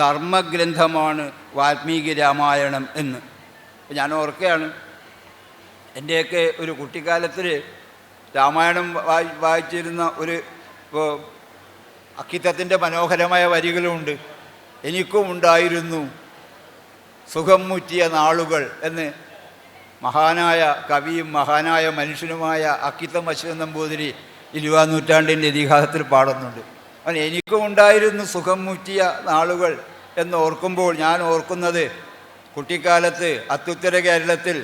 ധർമ്മഗ്രന്ഥമാണ് വാൽമീകി രാമായണം എന്ന്. ഞാൻ ഓർക്കുകയാണ്, എൻ്റെയൊക്കെ ഒരു കുട്ടിക്കാലത്തിൽ രാമായണം വായിച്ചിരുന്ന ഒരു അക്കിത്തത്തിൻ്റെ മനോഹരമായ വരികളുമുണ്ട്. എനിക്കും ഉണ്ടായിരുന്നു സുഖം മുറ്റിയ നാളുകൾ എന്ന് മഹാനായ കവിയും മഹാനായ മനുഷ്യനുമായ അക്കിത്തം അശ്വൻ നമ്പൂതിരി 20-ാം നൂറ്റാണ്ടിൻ്റെ ഇതിഹാസത്തിൽ പാടുന്നുണ്ട്. അവൻ എനിക്കും ഉണ്ടായിരുന്നു സുഖം മുറ്റിയ നാളുകൾ എന്ന് ഓർക്കുമ്പോൾ ഞാൻ ഓർക്കുന്നത് കുട്ടിക്കാലത്ത് അത്യുത്തര കേരളത്തിൽ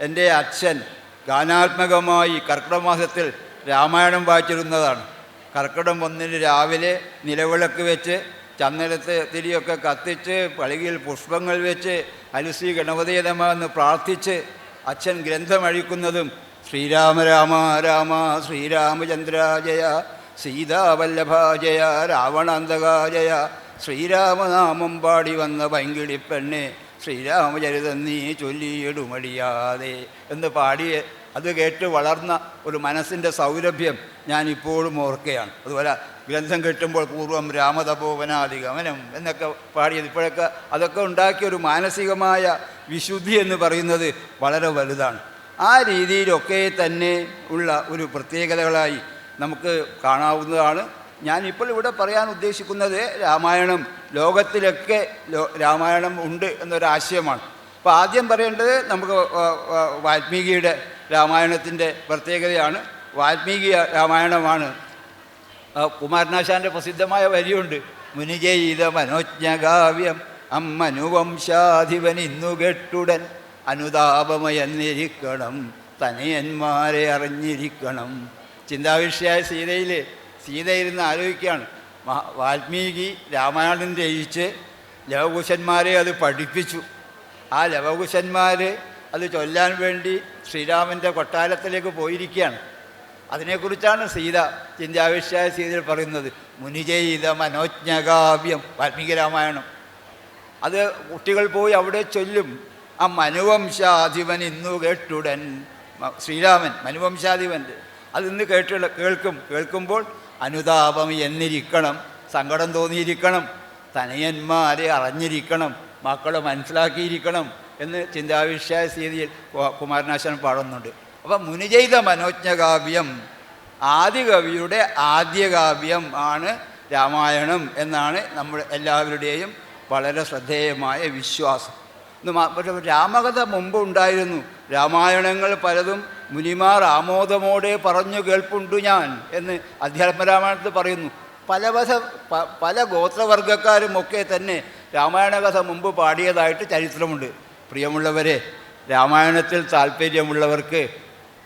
എൻ്റെ അച്ഛൻ ഗാനാത്മകമായി കർക്കിടമാസത്തിൽ രാമായണം വായിച്ചിരുന്നതാണ്. കർക്കിടം 1 രാവിലെ നിലവിളക്ക് വെച്ച് ചന്ദനത്തെ തിരിയൊക്കെ കത്തിച്ച് പളികയിൽ പുഷ്പങ്ങൾ വെച്ച് ഹരിശ്രീ ഗണപതി നമഃ എന്ന് പ്രാർത്ഥിച്ച് അച്ഛൻ ഗ്രന്ഥമഴിക്കുന്നതും ശ്രീരാമ രാമ രാമ ശ്രീരാമചന്ദ്ര ജയ സീതാവല്ലഭ ജയ രാവണാന്തകാജയ ശ്രീരാമനാമം പാടി വന്ന പൈങ്കിളിപ്പെണ്ണെ ശ്രീരാമചരിതം നീ ചൊല്ലിയിടുമടിയാതെ എന്ന് പാടിയ അത് കേട്ട് വളർന്ന ഒരു മനസ്സിൻ്റെ സൗരഭ്യം ഞാനിപ്പോഴും ഓർക്കുകയാണ്. അതുപോലെ ഗ്രന്ഥം കിട്ടുമ്പോൾ പൂർവ്വം രാമതപോവനാധിഗമനം എന്നൊക്കെ പാടിയത് ഇപ്പോഴൊക്കെ അതൊക്കെ ഉണ്ടാക്കിയ ഒരു മാനസികമായ വിശുദ്ധി എന്ന് പറയുന്നത് വളരെ വലുതാണ്. ആ രീതിയിലൊക്കെ തന്നെ ഉള്ള ഒരു പ്രത്യേകതകളായി നമുക്ക് കാണാവുന്നതാണ്. ഞാനിപ്പോൾ ഇവിടെ പറയാൻ ഉദ്ദേശിക്കുന്നത് രാമായണം ലോകത്തിലൊക്കെ രാമായണം ഉണ്ട് എന്നൊരാശയമാണ്. അപ്പോൾ ആദ്യം പറയേണ്ടത് നമുക്ക് വാൽമീകിയുടെ രാമായണത്തിൻ്റെ പ്രത്യേകതയാണ്. വാൽമീകി രാമായണമാണ്. കുമാരനാശാൻ്റെ പ്രസിദ്ധമായ വരിയുണ്ട്, മുനിജെയ്ത മനോജ്ഞകാവ്യം അമ്മനുവംശാധിപൻ ഇന്നു കെട്ടുടൻ അനുതാപമയെന്നിരിക്കണം തനയന്മാരെ അറിഞ്ഞിരിക്കണം. ചിന്താവിഷയായ സീതയിരുന്ന് ആലോചിക്കുകയാണ്. വാൽമീകി രാമായണം രചിച്ച് ലവകുശന്മാരെ അത് പഠിപ്പിച്ചു. ആ ലവകുശന്മാർ അത് ചൊല്ലാൻ വേണ്ടി ശ്രീരാമൻ്റെ കൊട്ടാരത്തിലേക്ക് പോയിരിക്കുകയാണ്. അതിനെക്കുറിച്ചാണ് ചിന്താവിഷയായ സീതയിൽ പറയുന്നത്, മുനിജെയ്ത മനോജ്ഞകാവ്യം വാൽമീകി രാമായണം. അത് കുട്ടികൾ പോയി അവിടെ ചൊല്ലും. ആ മനുവംശാധിപൻ ഇന്നു കേട്ടുടൻ, ശ്രീരാമൻ മനുവംശാധിപൻ്റെ അത് ഇന്ന് കേൾക്കുമ്പോൾ അനുതാപം എന്നിരിക്കണം, സങ്കടം തോന്നിയിരിക്കണം, തനയന്മാരെ അറിഞ്ഞിരിക്കണം, മക്കളെ മനസ്സിലാക്കിയിരിക്കണം എന്ന് ചിന്താവിഷയായ സ്ഥിതിയിൽ കുമാരനാശാൻ പാടുന്നുണ്ട്. അപ്പം മുനിജെയ്ത മനോജ്ഞകാവ്യം ആദികവിയുടെ ആദ്യകാവ്യം ആണ് രാമായണം എന്നാണ് നമ്മുടെ എല്ലാവരുടെയും വളരെ ശ്രദ്ധേയമായ വിശ്വാസം. രാമകഥ മുമ്പ് ഉണ്ടായിരുന്നു. രാമായണങ്ങൾ പലതും മുനിമാർ ആമോദമോടെ പറഞ്ഞു കേൾപ്പുണ്ടു ഞാൻ എന്ന് അധ്യാത്മരാമായണത്തിൽ പറയുന്നു. പല ഗോത്രവർഗക്കാരുമൊക്കെ തന്നെ രാമായണ കഥ മുമ്പ് പാടിയതായിട്ട് ചരിത്രമുണ്ട്. പ്രിയമുള്ളവരെ, രാമായണത്തിൽ താല്പര്യമുള്ളവർക്ക്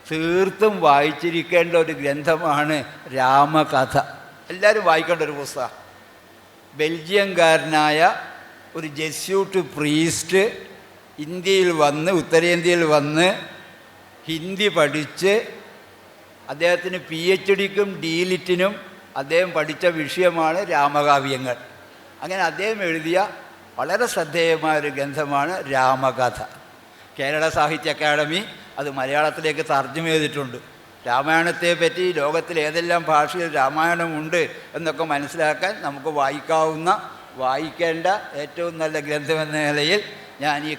തീർത്തും വായിച്ചിരിക്കേണ്ട ഒരു ഗ്രന്ഥമാണ് രാമകഥ. എല്ലാവരും വായിക്കേണ്ട ഒരു പുസ്തകം. ബെൽജിയംകാരനായ ഒരു ജെസ്യൂട്ട് പ്രീസ്റ്റ് ഉത്തരേന്ത്യയിൽ വന്ന് ഹിന്ദി പഠിച്ച് അദ്ദേഹത്തിന് PhDക്കും DLitനും അദ്ദേഹം പഠിച്ച വിഷയമാണ് രാമകാവ്യങ്ങൾ. അങ്ങനെ അദ്ദേഹം എഴുതിയ വളരെ ശ്രദ്ധേയമായൊരു ഗ്രന്ഥമാണ് രാമകഥ. കേരള സാഹിത്യ അക്കാദമി അത് മലയാളത്തിലേക്ക് തർജ്ജമ ചെയ്തിട്ടുണ്ട്. രാമായണത്തെ പറ്റി ലോകത്തിൽ ഏതെല്ലാം ഭാഷയിൽ രാമായണമുണ്ട് എന്നൊക്കെ മനസ്സിലാക്കാൻ നമുക്ക് വായിക്കേണ്ട ഏറ്റവും നല്ല ഗ്രന്ഥമെന്ന നിലയിൽ ഞാൻ ഈ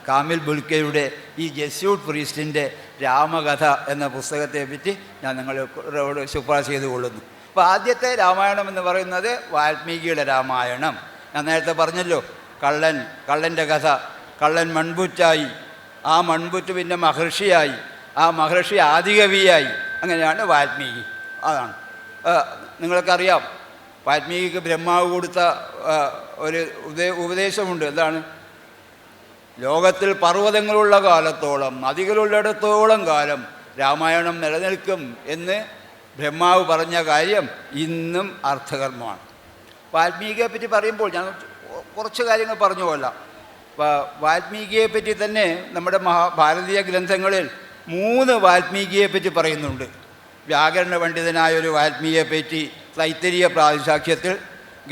കാമിൽ ബുൽക്കയുടെ ഈ ജെസ്യൂട്ട് പ്രീസ്റ്റിൻ്റെ രാമകഥ എന്ന പുസ്തകത്തെ പറ്റി ഞാൻ നിങ്ങളോട് ശുപാർശ ചെയ്തു കൊള്ളുന്നു. അപ്പോൾ ആദ്യത്തെ രാമായണം എന്ന് പറയുന്നത് വാൽമീകിയുടെ രാമായണം. ഞാൻ നേരത്തെ പറഞ്ഞല്ലോ, കള്ളൻ്റെ കഥ. കള്ളൻ മൺപുറ്റായി, ആ മൺപുറ്റ് പിന്നെ മഹർഷിയായി, ആ മഹർഷി ആദികവിയായി. അങ്ങനെയാണ് വാൽമീകി. അതാണ് നിങ്ങൾക്കറിയാം, വാൽമീകിക്ക് ബ്രഹ്മാവ് കൊടുത്ത ഒരു ഉപദേശമുണ്ട്. എന്താണ്? ലോകത്തിൽ പർവ്വതങ്ങളുള്ള കാലത്തോളം, നദികളുള്ളിടത്തോളം കാലം രാമായണം നിലനിൽക്കും എന്ന് ബ്രഹ്മാവ് പറഞ്ഞ കാര്യം ഇന്നും അർത്ഥകർമ്മമാണ്. വാൽമീകിയെ പറ്റി പറയുമ്പോൾ ഞാൻ കുറച്ച് കാര്യങ്ങൾ പറഞ്ഞു കൊള്ളാം. വാൽമീകിയെ പറ്റി തന്നെ നമ്മുടെ ഭാരതീയ ഗ്രന്ഥങ്ങളിൽ 3 വാൽമീകിയെ പറ്റി പറയുന്നുണ്ട്. വ്യാകരണ പണ്ഡിതനായ ഒരു വാൽമീകിയെ പറ്റി തൈത്തരീയ പ്രാതിസാക്ഷ്യത്തിൽ,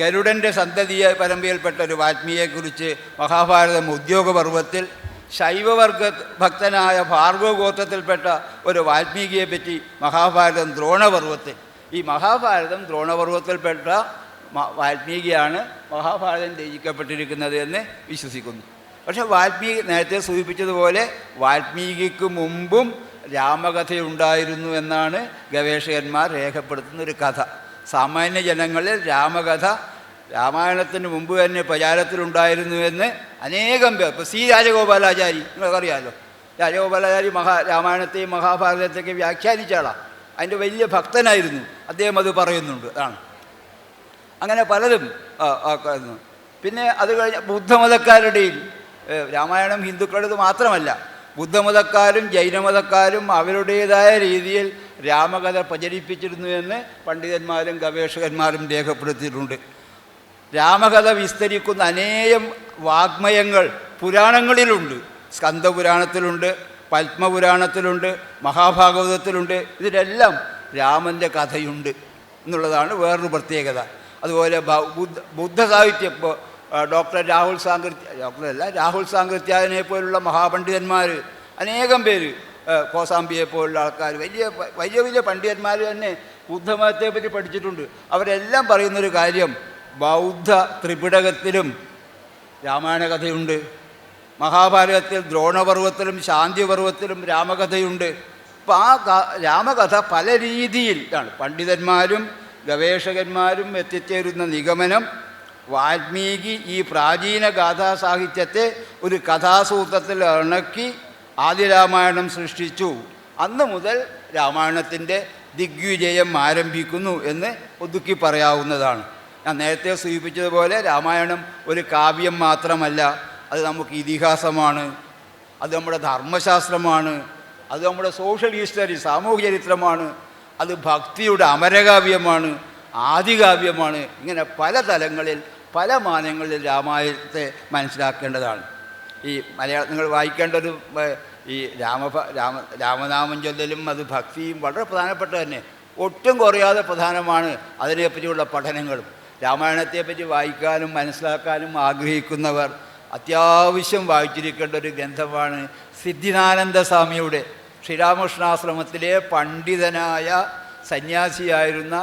ഗരുഡൻ്റെ സന്തതിയെ പരമ്പരയിൽപ്പെട്ട ഒരു വാൽമീകിയെക്കുറിച്ച് മഹാഭാരതം ഉദ്യോഗപർവത്തിൽ, ശൈവവർഗ ഭക്തനായ ഭാർഗവ ഗോത്രത്തിൽപ്പെട്ട ഒരു വാൽമീകിയെ പറ്റി മഹാഭാരതം ദ്രോണപർവത്തിൽ, ഈ മഹാഭാരതം ദ്രോണപർവത്തിൽപ്പെട്ട വാൽമീകിയാണ് മഹാഭാരതം രചിക്കപ്പെട്ടിരിക്കുന്നത് എന്ന് വിശ്വസിക്കുന്നു. പക്ഷേ വാൽമീകി നേരത്തെ സൂചിപ്പിച്ചതുപോലെ വാൽമീകിക്ക് മുമ്പും രാമകഥയുണ്ടായിരുന്നു എന്നാണ് ഗവേഷകന്മാർ രേഖപ്പെടുത്തുന്ന ഒരു കഥ. സാമാന്യ ജനങ്ങളിൽ രാമകഥ രാമായണത്തിന് മുമ്പ് തന്നെ പ്രചാരത്തിലുണ്ടായിരുന്നുവെന്ന് അനേകം പേർ, ഇപ്പോൾ സി രാജഗോപാലാചാരി നിങ്ങൾക്കറിയാമല്ലോ, രാജഗോപാലാചാരി രാമായണത്തെയും മഹാഭാരതത്തെയൊക്കെ വ്യാഖ്യാനിച്ച ആളാണ്, അതിൻ്റെ വലിയ ഭക്തനായിരുന്നു അദ്ദേഹം, അത് പറയുന്നുണ്ട്. അതാണ് അങ്ങനെ പലതും ആക്കുന്നു. പിന്നെ അത് കഴിഞ്ഞ് ബുദ്ധമതക്കാരുടെയും രാമായണം ഹിന്ദുക്കളുടേത് മാത്രമല്ല, ബുദ്ധമതക്കാരും ജൈനമതക്കാരും അവരുടേതായ രീതിയിൽ രാമകഥ പ്രചരിപ്പിച്ചിരുന്നു എന്ന് പണ്ഡിതന്മാരും ഗവേഷകന്മാരും രേഖപ്പെടുത്തിയിട്ടുണ്ട്. രാമകഥ വിസ്തരിക്കുന്ന അനേകം വാഗ്മയങ്ങൾ പുരാണങ്ങളിലുണ്ട്. സ്കന്ദപുരാണത്തിലുണ്ട്, പത്മപുരാണത്തിലുണ്ട്, മഹാഭാഗവതത്തിലുണ്ട്. ഇതിലെല്ലാം രാമൻ്റെ കഥയുണ്ട് എന്നുള്ളതാണ് വേറൊരു പ്രത്യേകത. അതുപോലെ ബുദ്ധ സാഹിത്യം, ഇപ്പോൾ ഡോക്ടർ രാഹുൽ സാങ്കൃത്യായനെ പോലുള്ള മഹാപണ്ഡിതന്മാർ അനേകം പേര്, കോസാംബിയെ പോലുള്ള ആൾക്കാർ, വലിയ വലിയ പണ്ഡിതന്മാർ തന്നെ ബുദ്ധമതത്തെ പറ്റി പഠിച്ചിട്ടുണ്ട്. അവരെല്ലാം പറയുന്നൊരു കാര്യം, ബൗദ്ധ ത്രിപിടകത്തിലും രാമായണ കഥയുണ്ട്, മഹാഭാരതത്തിൽ ദ്രോണപർവത്തിലും ശാന്തിപർവത്തിലും രാമകഥയുണ്ട്. അപ്പോൾ ആ രാമകഥ പല രീതിയിലാണ് പണ്ഡിതന്മാരും ഗവേഷകന്മാരും എത്തിച്ചേരുന്ന നിഗമനം, വാൽമീകി ഈ പ്രാചീന ഗാഥാസാഹിത്യത്തെ ഒരു കഥാസൂത്രത്തിൽ ഇണക്കി ആദിരാമായണം സൃഷ്ടിച്ചു. അന്ന് മുതൽ രാമായണത്തിൻ്റെ ദിഗ്വിജയം ആരംഭിക്കുന്നു എന്ന് ഒതുക്കി പറയാവുന്നതാണ്. ഞാൻ നേരത്തെ സൂചിപ്പിച്ചതുപോലെ രാമായണം ഒരു കാവ്യം മാത്രമല്ല, അത് നമുക്ക് ഇതിഹാസമാണ്, അത് നമ്മുടെ ധർമ്മശാസ്ത്രമാണ്, അത് നമ്മുടെ സോഷ്യൽ ഹിസ്റ്ററി സാമൂഹ്യ ചരിത്രമാണ്, അത് ഭക്തിയുടെ അമരകാവ്യമാണ്, ആദികാവ്യമാണ്. ഇങ്ങനെ പല തലങ്ങളിൽ പല മാനങ്ങളിൽ രാമായണത്തെ മനസ്സിലാക്കേണ്ടതാണ്. ഈ മലയാളം നിങ്ങൾ വായിക്കേണ്ടൊരു ഈ രാമനാമം ചൊല്ലലും അത് ഭക്തിയും വളരെ പ്രധാനപ്പെട്ട തന്നെ, ഒട്ടും കുറയാതെ പ്രധാനമാണ് അതിനെപ്പറ്റിയുള്ള പഠനങ്ങളും. രാമായണത്തെപ്പറ്റി വായിക്കാനും മനസ്സിലാക്കാനും ആഗ്രഹിക്കുന്നവർ അത്യാവശ്യം വായിച്ചിരിക്കേണ്ട ഒരു ഗ്രന്ഥമാണ് സിദ്ധിദാനന്ദ സ്വാമിയുടെ, ശ്രീരാമകൃഷ്ണാശ്രമത്തിലെ പണ്ഡിതനായ സന്യാസിയായിരുന്ന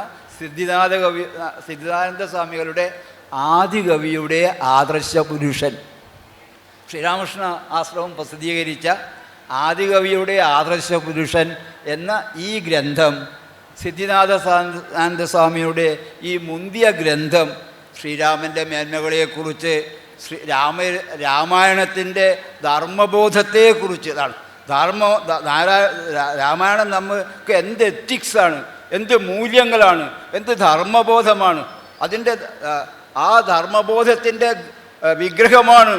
സിദ്ധിദാനന്ദ സ്വാമികളുടെ ആദികവിയുടെ ആദർശപുരുഷൻ. ശ്രീരാമകൃഷ്ണ ആശ്രമം പ്രസിദ്ധീകരിച്ച ആദികവിയുടെ ആദർശപുരുഷൻ എന്ന ഈ ഗ്രന്ഥം, സിദ്ധിനാഥാനന്ദ സ്വാമിയുടെ ഈ മുന്തിയ ഗ്രന്ഥം ശ്രീരാമൻ്റെ മേന്മകളെക്കുറിച്ച്, രാമായണത്തിൻ്റെ ധർമ്മബോധത്തെക്കുറിച്ച്, ഇതാണ് രാമായണം നമുക്ക് എന്ത് എത്തിക്സാണ്, എന്ത് മൂല്യങ്ങളാണ്, എന്ത് ധർമ്മബോധമാണ്, അതിൻ്റെ ആ ധർമ്മബോധത്തിൻ്റെ വിഗ്രഹമാണ്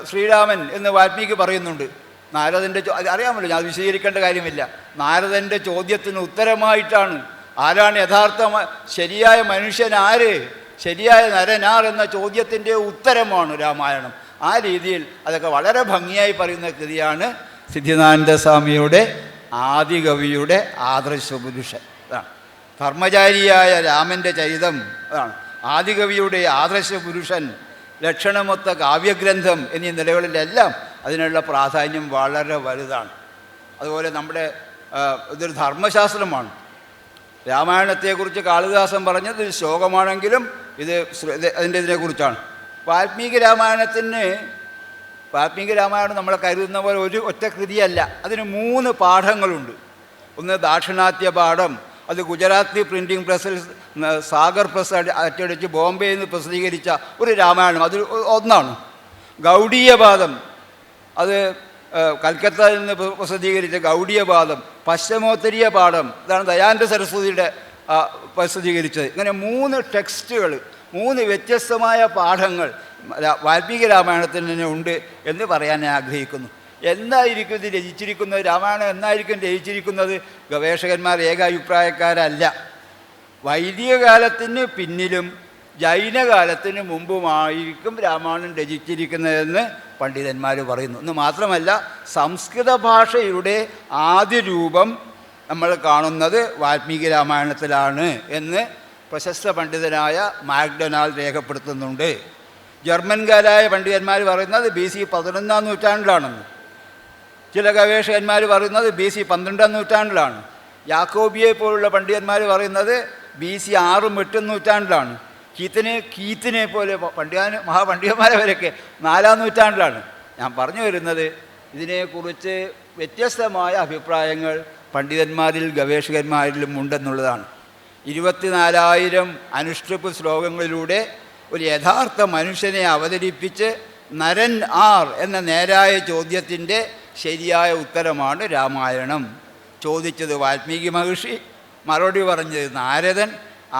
ശ്രീരാമൻ എന്ന് വാൽമീകി പറയുന്നുണ്ട്. നാരദൻ്റെ അറിയാമല്ലോ, ഞാൻ വിശദീകരിക്കേണ്ട കാര്യമില്ല. നാരദൻ്റെ ചോദ്യത്തിന് ഉത്തരമായിട്ടാണ് ആരാണ് യഥാർത്ഥ ശരിയായ മനുഷ്യൻ ആര്, ശരിയായ നരനാർ എന്ന ചോദ്യത്തിൻ്റെ ഉത്തരമാണ് രാമായണം. ആ രീതിയിൽ അതൊക്കെ വളരെ ഭംഗിയായി പറയുന്ന കൃതിയാണ് സിദ്ധിദാനന്ദ സ്വാമിയുടെ ആദികവിയുടെ ആദർശപുരുഷൻ. അതാണ് ധർമ്മചാരിയായ രാമൻ്റെ ചരിതം. അതാണ് ആദികവിയുടെ ആദർശപുരുഷൻ, ലക്ഷണമൊത്ത കാവ്യഗ്രന്ഥം എന്നീ നിലകളിലെല്ലാം അതിനുള്ള പ്രാധാന്യം വളരെ വലുതാണ്. അതുപോലെ നമ്മുടെ ഇതൊരു ധർമ്മശാസ്ത്രമാണ്. രാമായണത്തെക്കുറിച്ച് കാളിദാസൻ പറഞ്ഞത് ഒരു ശ്ലോകമാണെങ്കിലും ഇത് ഇതിനെക്കുറിച്ചാണ്. വാൽമീകി രാമായണം നമ്മൾ കരുതുന്ന പോലെ ഒരു ഒറ്റ കൃതിയല്ല, അതിന് 3 പാഠങ്ങളുണ്ട്. ഒന്ന് ദാക്ഷിണാത്യ പാഠം, അത് ഗുജറാത്തി പ്രിൻറ്റിംഗ് പ്രസ്സിൽ സാഗർ പ്രസ് അച്ചടിച്ച് ബോംബെയിൽ നിന്ന് പ്രസിദ്ധീകരിച്ച ഒരു രാമായണം, അത് ഒന്നാണ്. ഗൗഡീയപാദം, അത് കൽക്കത്തയിൽ നിന്ന് പ്രസിദ്ധീകരിച്ച ഗൗഡീയപാദം. പശ്ചിമോത്തരീയ പാഠം, ഇതാണ് ദയാനന്ദ സരസ്വതിയുടെ പ്രസിദ്ധീകരിച്ചത്. ഇങ്ങനെ 3 ടെക്സ്റ്റുകൾ, 3 വ്യത്യസ്തമായ പാഠങ്ങൾ വാൽമീകി രാമായണത്തിൽ തന്നെ ഉണ്ട് എന്ന് പറയാൻ ഞാൻ ആഗ്രഹിക്കുന്നു. എന്നായിരിക്കും ഇത് രചിച്ചിരിക്കുന്നത്, രാമായണം എന്നായിരിക്കും രചിച്ചിരിക്കുന്നത്? ഗവേഷകന്മാർ ഏകാഭിപ്രായക്കാരല്ല. വൈദിക കാലത്തിന് പിന്നിലും ജൈനകാലത്തിന് മുമ്പുമായിരിക്കും രാമായണം രചിച്ചിരിക്കുന്നതെന്ന് പണ്ഡിതന്മാർ പറയുന്നു. എന്ന് മാത്രമല്ല, സംസ്കൃത ഭാഷയുടെ ആദ്യ രൂപം നമ്മൾ കാണുന്നത് വാൽമീകി രാമായണത്തിലാണ് എന്ന് പ്രശസ്ത പണ്ഡിതനായ മാക്ഡൊണാൾഡ് രേഖപ്പെടുത്തുന്നുണ്ട്. ജർമ്മൻകാരായ പണ്ഡിതന്മാർ പറയുന്നത് BC 11-ാം നൂറ്റാണ്ടിലാണെന്ന്. ചില ഗവേഷകന്മാർ പറയുന്നത് BC 12-ാം നൂറ്റാണ്ടിലാണ്. യാക്കോബിയെ പോലുള്ള പണ്ഡിതന്മാർ പറയുന്നത് BC 6-ഉം 8-ഉം നൂറ്റാണ്ടിലാണ്. കീത്തിനെ പോലെ മഹാപണ്ഡിതന്മാരെ വരെയൊക്കെ 4-ാം നൂറ്റാണ്ടിലാണ്. ഞാൻ പറഞ്ഞു വരുന്നത് ഇതിനെക്കുറിച്ച് വ്യത്യസ്തമായ അഭിപ്രായങ്ങൾ പണ്ഡിതന്മാരിൽ ഗവേഷകന്മാരിലും ഉണ്ടെന്നുള്ളതാണ്. 24,000 അനുഷ്ഠിപ്പ് ശ്ലോകങ്ങളിലൂടെ ഒരു യഥാർത്ഥ മനുഷ്യനെ അവതരിപ്പിച്ച് നരൻ ആർ എന്ന നേരായ ചോദ്യത്തിൻ്റെ ശരിയായ ഉത്തരമാണ് രാമായണം. ചോദിച്ചത് വാൽമീകി മഹർഷി, മറുപടി പറഞ്ഞത് നാരദൻ.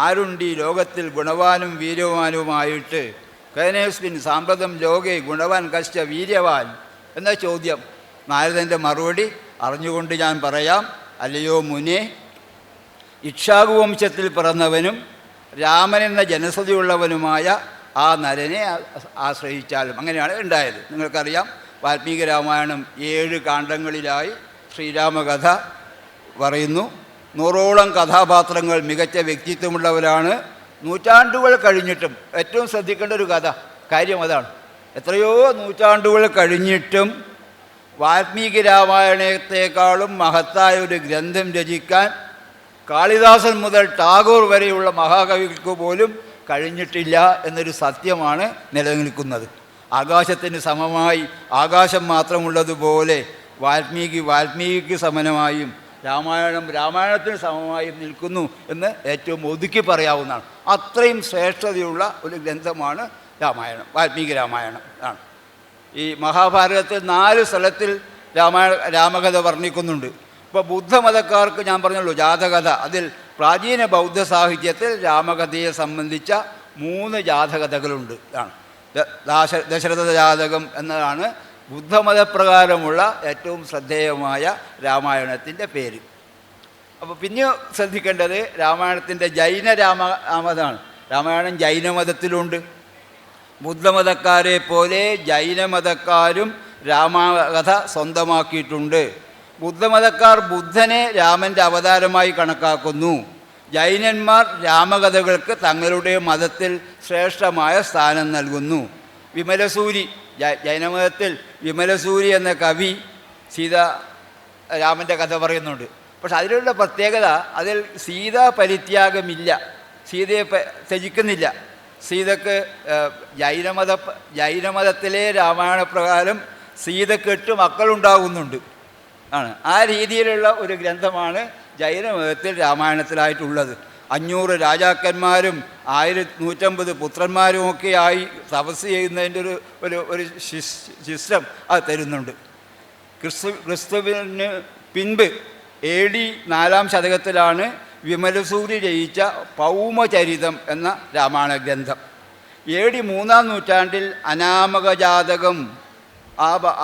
ആരുണ്ട് ഈ ലോകത്തിൽ ഗുണവാനും വീര്യവാനുമായിട്ട്? കേനേസ്മിൻ സാമ്പ്രതം ലോകെ ഗുണവാൻ കശ്ച വീര്യവാൻ എന്ന ചോദ്യം. നാരദൻ്റെ മറുപടി അറിഞ്ഞുകൊണ്ട് ഞാൻ പറയാം. അല്ലയോ മുനെ, ഇക്ഷ്വാകു വംശത്തിൽ പിറന്നവനും രാമൻ എന്ന ജനസതയുള്ളവനുമായ ആ നരനെ ആശ്രയിച്ചാലും. അങ്ങനെയാണ് ഉണ്ടായത്. നിങ്ങൾക്കറിയാം, വാൽമീകി രാമായണം 7 കാണ്ഡങ്ങളിലായി ശ്രീരാമകഥ പറയുന്നു. 100ഓളം കഥാപാത്രങ്ങൾ മികച്ച വ്യക്തിത്വമുള്ളവരാണ്. നൂറ്റാണ്ടുകൾ കഴിഞ്ഞിട്ടും ഏറ്റവും ശ്രദ്ധിക്കേണ്ട ഒരു കാര്യം അതാണ്. എത്രയോ നൂറ്റാണ്ടുകൾ കഴിഞ്ഞിട്ടും വാൽമീകി രാമായണത്തെക്കാളും മഹത്തായ ഒരു ഗ്രന്ഥം രചിക്കാൻ കാളിദാസൻ മുതൽ ടാഗോർ വരെയുള്ള മഹാകവികൾക്ക് പോലും കഴിഞ്ഞിട്ടില്ല എന്നൊരു സത്യമാണ് നിലനിൽക്കുന്നത്. ആകാശത്തിന് സമമായി ആകാശം മാത്രമുള്ളതുപോലെ വാൽമീകിക്ക് സമനമായും രാമായണത്തിന് സമമായും നിൽക്കുന്നു എന്ന് ഏറ്റവും ഒതുക്കി പറയാവുന്നതാണ്. അത്രയും ശ്രേഷ്ഠതയുള്ള ഒരു ഗ്രന്ഥമാണ് വാൽമീകി രാമായണം ആണ്. ഈ മഹാഭാരതത്തിൽ 4 സ്ഥലത്തിൽ രാമകഥ വർണ്ണിക്കുന്നുണ്ട്. ഇപ്പോൾ ബുദ്ധമതക്കാർക്ക് ഞാൻ പറഞ്ഞുള്ളൂ ജാതകഥ. അതിൽ പ്രാചീന ബൗദ്ധ സാഹിത്യത്തിൽ രാമകഥയെ സംബന്ധിച്ച 3 ജാതകഥകളുണ്ട്. ദശരഥ ജാതകം എന്നതാണ് ബുദ്ധമതപ്രകാരമുള്ള ഏറ്റവും ശ്രദ്ധേയമായ രാമായണത്തിൻ്റെ പേര്. അപ്പോൾ പിന്നെ ശ്രദ്ധിക്കേണ്ടത് രാമായണത്തിൻ്റെ രാമകഥയാണ്. രാമായണം ജൈനമതത്തിലുണ്ട്. ബുദ്ധമതക്കാരെ പോലെ ജൈനമതക്കാരും രാമകഥ സ്വന്തമാക്കിയിട്ടുണ്ട്. ബുദ്ധമതക്കാർ ബുദ്ധനെ രാമൻ്റെ അവതാരമായി കണക്കാക്കുന്നു. ജൈനന്മാർ രാമകഥകൾക്ക് തങ്ങളുടെ മതത്തിൽ ശ്രേഷ്ഠമായ സ്ഥാനം നൽകുന്നു. വിമലസൂരി, ജൈനമതത്തിൽ വിമലസൂരി എന്ന കവി രാമൻ്റെ കഥ പറയുന്നുണ്ട്. പക്ഷെ അതിലുള്ള പ്രത്യേകത, അതിൽ പരിത്യാഗമില്ല, സീതയെ ത്യജിക്കുന്നില്ല. സീതക്ക് ജൈനമതത്തിലെ രാമായണപ്രകാരം സീതക്ക് 8 മക്കളുണ്ടാകുന്നുണ്ട്. ആ രീതിയിലുള്ള ഒരു ഗ്രന്ഥമാണ് ജൈനമതത്തിൽ രാമായണത്തിലായിട്ടുള്ളത്. 500 രാജാക്കന്മാരും 1150 പുത്രന്മാരുമൊക്കെയായി തപസ് ചെയ്യുന്നതിൻ്റെ ഒരു സിസ്റ്റം അത് തരുന്നുണ്ട്. ക്രിസ്തുവിന് പിൻപ് AD 4-ാം ശതകത്തിലാണ് വിമലസൂരി രചിച്ച പൗമചരിതം എന്ന രാമായണ ഗ്രന്ഥം. AD 3-ാം നൂറ്റാണ്ടിൽ അനാമകജാതകം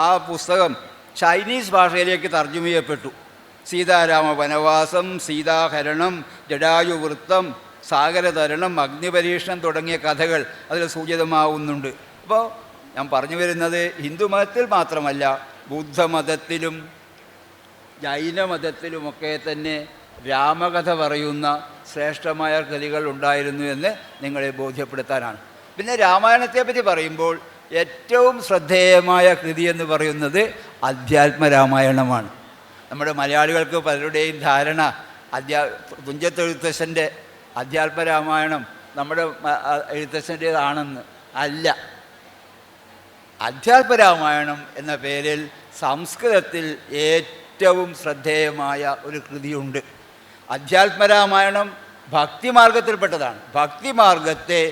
ആ പുസ്തകം ചൈനീസ് ഭാഷയിലേക്ക് തർജ്ജമ ചെയ്യപ്പെട്ടു. സീതാരാമ വനവാസം, സീതാഹരണം, ജടായുവൃത്തം, സാഗരതരണം, അഗ്നിപരീക്ഷണം തുടങ്ങിയ കഥകൾ അതിൽ സൂചിതമാവുന്നുണ്ട്. അപ്പോൾ ഞാൻ പറഞ്ഞു വരുന്നത് ഹിന്ദുമതത്തിൽ മാത്രമല്ല, ബുദ്ധമതത്തിലും ജൈനമതത്തിലുമൊക്കെ തന്നെ രാമകഥ പറയുന്ന ശ്രേഷ്ഠമായ കൃതികൾ ഉണ്ടായിരുന്നു എന്ന് നിങ്ങളെ ബോധ്യപ്പെടുത്താനാണ്. പിന്നെ രാമായണത്തെപ്പറ്റി പറയുമ്പോൾ ഏറ്റവും ശ്രദ്ധേയമായ കൃതി എന്ന് പറയുന്നത് അധ്യാത്മരാമായണമാണ്. നമ്മുടെ മലയാളികൾക്ക് പലരുടെയും ധാരണ തുഞ്ചത്തെഴുത്തച്ഛൻ്റെ അധ്യാത്മരാമായണം നമ്മുടെ എഴുത്തച്ഛൻ്റേതാണെന്ന്. അല്ല. അധ്യാത്മരാമായണം എന്ന പേരിൽ സംസ്കൃതത്തിൽ ഏറ്റവും ശ്രദ്ധേയമായ ഒരു കൃതിയുണ്ട്. അധ്യാത്മരാമായണം ഭക്തിമാർഗത്തിൽപ്പെട്ടതാണ്. ഭക്തിമാർഗത്തെ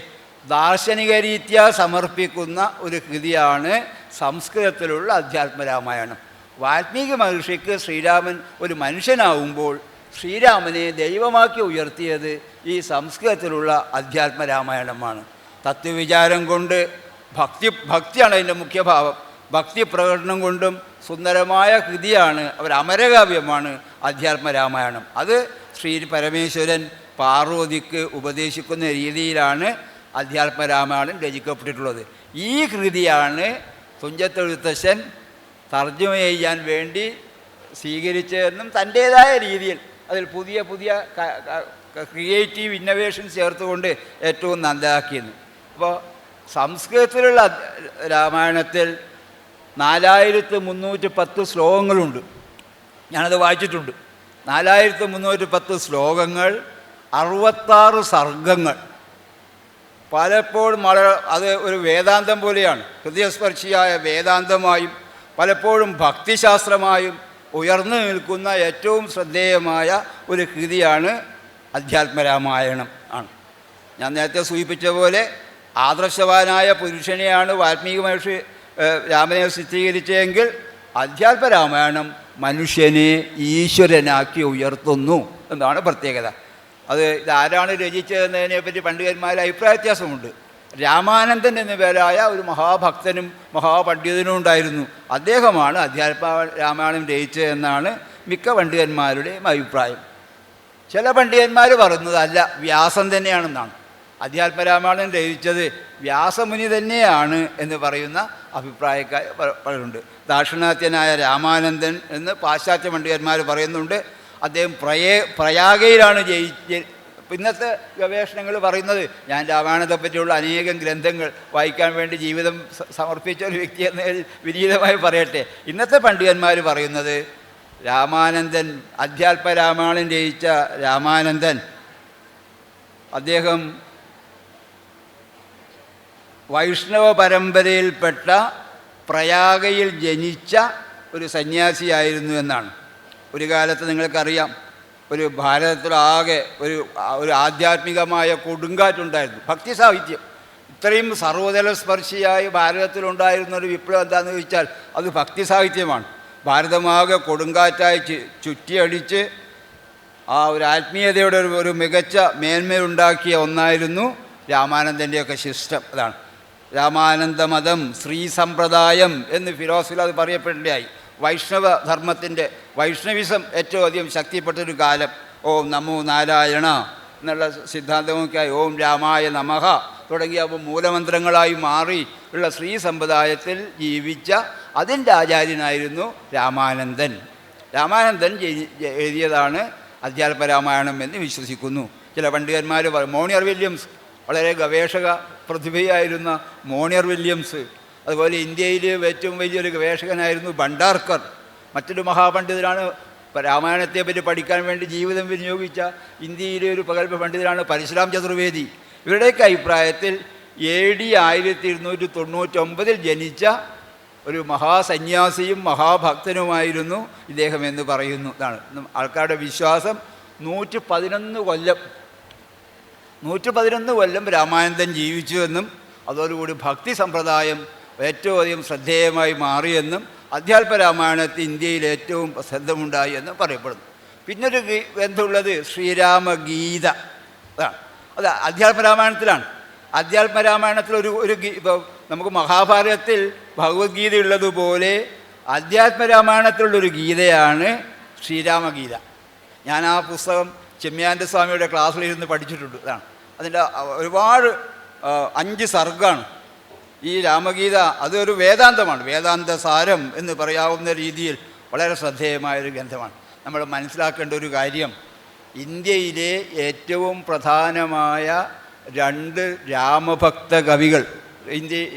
ദാർശനിക രീതിയാ സമർപ്പിക്കുന്ന ഒരു കൃതിയാണ് സംസ്കൃതത്തിലുള്ള അധ്യാത്മരാമായണം. വാൽമീകി മഹർഷിക്ക് ശ്രീരാമൻ ഒരു മനുഷ്യനാവുമ്പോൾ ശ്രീരാമനെ ദൈവമാക്കി ഉയർത്തിയത് ഈ സംസ്കൃതത്തിലുള്ള അധ്യാത്മരാമായണമാണ്. തത്വവിചാരം കൊണ്ട് ഭക്തിയാണ് അതിൻ്റെ മുഖ്യഭാവം. ഭക്തി പ്രകടനം കൊണ്ടും സുന്ദരമായ കൃതിയാണ്, അമരകാവ്യമാണ് അധ്യാത്മരാമായണം. അത് ശ്രീ പരമേശ്വരൻ പാർവതിക്ക് ഉപദേശിക്കുന്ന രീതിയിലാണ് അധ്യാത്മരാമായണം രചിക്കപ്പെട്ടിട്ടുള്ളത്. ഈ കൃതിയാണ് തുഞ്ചത്തെഴുത്തച്ഛൻ തർജ്ജമ ചെയ്യാൻ വേണ്ടി സ്വീകരിച്ചതെന്നും തൻ്റേതായ രീതിയിൽ അതിൽ പുതിയ ക്രിയേറ്റീവ് ഇന്നൊവേഷൻ ചേർത്തുകൊണ്ട് ഏറ്റവും നല്ലതാക്കിയെന്ന്. അപ്പോൾ സംസ്കൃതത്തിലുള്ള രാമായണത്തിൽ 4310 ശ്ലോകങ്ങളുണ്ട്. ഞാനത് വായിച്ചിട്ടുണ്ട്. 4310 ശ്ലോകങ്ങൾ, 66 സർഗങ്ങൾ. പലപ്പോഴും അത് ഒരു വേദാന്തം പോലെയാണ്. ഹൃദയസ്പർശിയായ വേദാന്തമായും പലപ്പോഴും ഭക്തിശാസ്ത്രമായും ഉയർന്നു നിൽക്കുന്ന ഏറ്റവും ശ്രദ്ധേയമായ ഒരു കൃതിയാണ് അധ്യാത്മരാമായണം ആണ്. ഞാൻ നേരത്തെ സൂചിപ്പിച്ച പോലെ ആദർശവാനായ പുരുഷനെയാണ് വാൽമീകി മഹർഷി രാമനെ ചിത്രീകരിച്ചതെങ്കിൽ അധ്യാത്മരാമായണം മനുഷ്യനെ ഈശ്വരനാക്കി ഉയർത്തുന്നു എന്നാണ് പ്രത്യേകത. ഇതാരാണ് രചിച്ചതെന്നതിനെപ്പറ്റി പണ്ഡിതന്മാരുടെ അഭിപ്രായ വ്യത്യാസമുണ്ട്. രാമാനന്ദൻ എന്ന പേരായ ഒരു മഹാഭക്തനും മഹാപണ്ഡിതനും ഉണ്ടായിരുന്നു. അദ്ദേഹമാണ് അധ്യാത്മ രാമായണം രചിച്ചതെന്നാണ് മിക്ക പണ്ഡിതന്മാരുടെയും അഭിപ്രായം. ചില പണ്ഡിതന്മാർ പറയുന്നത് അല്ല, വ്യാസൻ തന്നെയാണെന്നാണ്. അധ്യാത്മരാമായണം രചിച്ചത് വ്യാസമുനി തന്നെയാണ് എന്ന് പറയുന്ന അഭിപ്രായക്കാർ പലരുണ്ട്. ദാക്ഷിണാത്യനായ രാമാനന്ദൻ എന്ന് പാശ്ചാത്യ പണ്ഡിതന്മാർ പറയുന്നുണ്ട്. അദ്ദേഹം പ്രയാഗയിലാണ് ഇന്നത്തെ ഗവേഷണങ്ങൾ പറയുന്നത്, ഞാൻ രാമായണത്തെ പറ്റിയുള്ള അനേകം ഗ്രന്ഥങ്ങൾ വായിക്കാൻ വേണ്ടി ജീവിതം സമർപ്പിച്ച ഒരു വ്യക്തി എന്ന് വിനീതമായി പറയട്ടെ. ഇന്നത്തെ പണ്ഡിതന്മാർ പറയുന്നത് രാമാനന്ദൻ, അധ്യാത്മരാമായണം രചിച്ച രാമാനന്ദൻ, അദ്ദേഹം വൈഷ്ണവ പരമ്പരയിൽപ്പെട്ട പ്രയാഗയിൽ ജനിച്ച ഒരു സന്യാസിയായിരുന്നു എന്നാണ്. ഒരു കാലത്ത് നിങ്ങൾക്കറിയാം, ഒരു ഭാരതത്തിലാകെ ഒരു ആധ്യാത്മികമായ കൊടുങ്കാറ്റുണ്ടായിരുന്നു. ഭക്തി സാഹിത്യം ഇത്രയും സർവതല സ്പർശിയായി ഭാരതത്തിലുണ്ടായിരുന്ന ഒരു വിപ്ലവം എന്താണെന്ന് ചോദിച്ചാൽ അത് ഭക്തി സാഹിത്യമാണ്. ഭാരതമാകെ കൊടുങ്കാറ്റായി ചുറ്റിയടിച്ച് ആ ഒരു ആത്മീയതയുടെ ഒരു മികച്ച മേന്മയുണ്ടാക്കിയ ഒന്നായിരുന്നു രാമാനന്ദൻ്റെയൊക്കെ സിസ്റ്റം. അതാണ് രാമാനന്ദമതം, ശ്രീ സമ്പ്രദായം എന്ന് ഫിലോസഫിയിൽ അത് പറയപ്പെടേണ്ടതായി. വൈഷ്ണവ ധർമ്മത്തിൻ്റെ വൈഷ്ണവിസം ഏറ്റവും അധികം ശക്തിപ്പെട്ടൊരു കാലം. ഓം നമോ നാരായണ എന്നുള്ള സിദ്ധാന്തമൊക്കെയായി ഓം രാമായ നമഃ തുടങ്ങിയ മൂലമന്ത്രങ്ങളായി മാറി ഉള്ള ശ്രീ സമ്പ്രദായത്തിൽ ജീവിച്ച അതിൻ്റെ ആചാര്യനായിരുന്നു രാമാനന്ദൻ. രാമാനന്ദൻ എഴുതിയതാണ് അധ്യാത്മരാമായണം എന്ന് വിശ്വസിക്കുന്നു ചില പണ്ഡിതന്മാർ. മോണിയർ വില്യംസ്, വളരെ ഗവേഷക പ്രതിഭയായിരുന്ന മോണിയർ വില്യംസ്, അതുപോലെ ഇന്ത്യയിൽ ഏറ്റവും വലിയൊരു ഗവേഷകനായിരുന്നു ഭണ്ഡാർക്കർ, മറ്റൊരു മഹാപണ്ഡിതനാണ്. രാമായണത്തെപ്പറ്റി പഠിക്കാൻ വേണ്ടി ജീവിതം വിനിയോഗിച്ച ഇന്ത്യയിലെ ഒരു പ്രഗത്ഭ പണ്ഡിതനാണ് പരശുരാം ചതുർവേദി. ഇവരുടെയൊക്കെ അഭിപ്രായത്തിൽ AD 1299 ജനിച്ച ഒരു മഹാസന്യാസിയും മഹാഭക്തനുമായിരുന്നു ഇദ്ദേഹം എന്ന് പറയുന്നു. ഇതാണ് ആൾക്കാരുടെ വിശ്വാസം. 111 കൊല്ലം രാമാനന്ദൻ ജീവിച്ചു എന്നും അതോടുകൂടി ഭക്തി സമ്പ്രദായം ഏറ്റവും അധികം ശ്രദ്ധേയമായി മാറിയെന്നും അധ്യാത്മരാമായണത്തിൽ ഇന്ത്യയിൽ ഏറ്റവും പ്രസിദ്ധമുണ്ടായി എന്നും പറയപ്പെടുന്നു. പിന്നൊരു ഗ്രന്ഥമുള്ളത് ശ്രീരാമഗീത. അതാണ് അത് അധ്യാത്മരാമായണത്തിലാണ്. അധ്യാത്മരാമായണത്തിൽ ഇപ്പോൾ നമുക്ക് മഹാഭാരതത്തിൽ ഭഗവത്ഗീത ഉള്ളതുപോലെ അധ്യാത്മരാമായണത്തിലുള്ളൊരു ഗീതയാണ് ശ്രീരാമഗീത. ഞാൻ ആ പുസ്തകം ചെമ്മിയാൻ്റെ സ്വാമിയുടെ ക്ലാസ്സിലിരുന്ന് പഠിച്ചിട്ടുണ്ട്. അതാണ് അതിൻ്റെ ഒരുപാട് 5 സർഗ്ഗമാണ് ഈ രാമഗീത. അതൊരു വേദാന്തമാണ്, വേദാന്ത സാരം എന്ന് പറയാവുന്ന രീതിയിൽ വളരെ ശ്രദ്ധേയമായൊരു ഗ്രന്ഥമാണ്. നമ്മൾ മനസ്സിലാക്കേണ്ട ഒരു കാര്യം, ഇന്ത്യയിലെ ഏറ്റവും പ്രധാനമായ 2 രാമഭക്ത കവികൾ,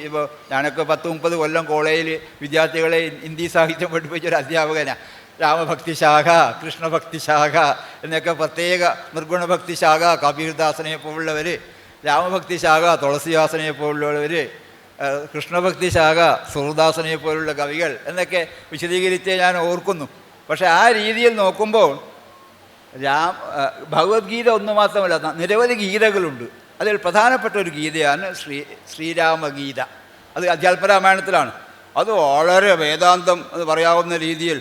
ഇപ്പോൾ ഞാനൊക്കെ 10-30 കൊല്ലം കോളേജിൽ വിദ്യാർത്ഥികളെ ഹിന്ദി സാഹിത്യം പഠിപ്പിച്ചൊരു അധ്യാപകനാണ്. രാമഭക്തി ശാഖ, കൃഷ്ണഭക്തി ശാഖ എന്നൊക്കെ പ്രത്യേക, നിർഗുണഭക്തി ശാഖ കബീർദാസനെ പോലുള്ളവർ, രാമഭക്തി ശാഖ തുളസിദാസനെ പോലുള്ളവർ, കൃഷ്ണഭക്തി ശാഖ സുഹൃദാസനെ പോലുള്ള കവികൾ എന്നൊക്കെ വിശദീകരിച്ച് ഞാൻ ഓർക്കുന്നു. പക്ഷേ ആ രീതിയിൽ നോക്കുമ്പോൾ ഭഗവത്ഗീത ഒന്ന് മാത്രമല്ല, നിരവധി ഗീതകളുണ്ട്. അതിൽ പ്രധാനപ്പെട്ട ഒരു ഗീതയാണ് ശ്രീരാമഗീത. അത് അധ്യാത്മരാമായണത്തിലാണ്. അത് വളരെ വേദാന്തം എന്ന് പറയാവുന്ന രീതിയിൽ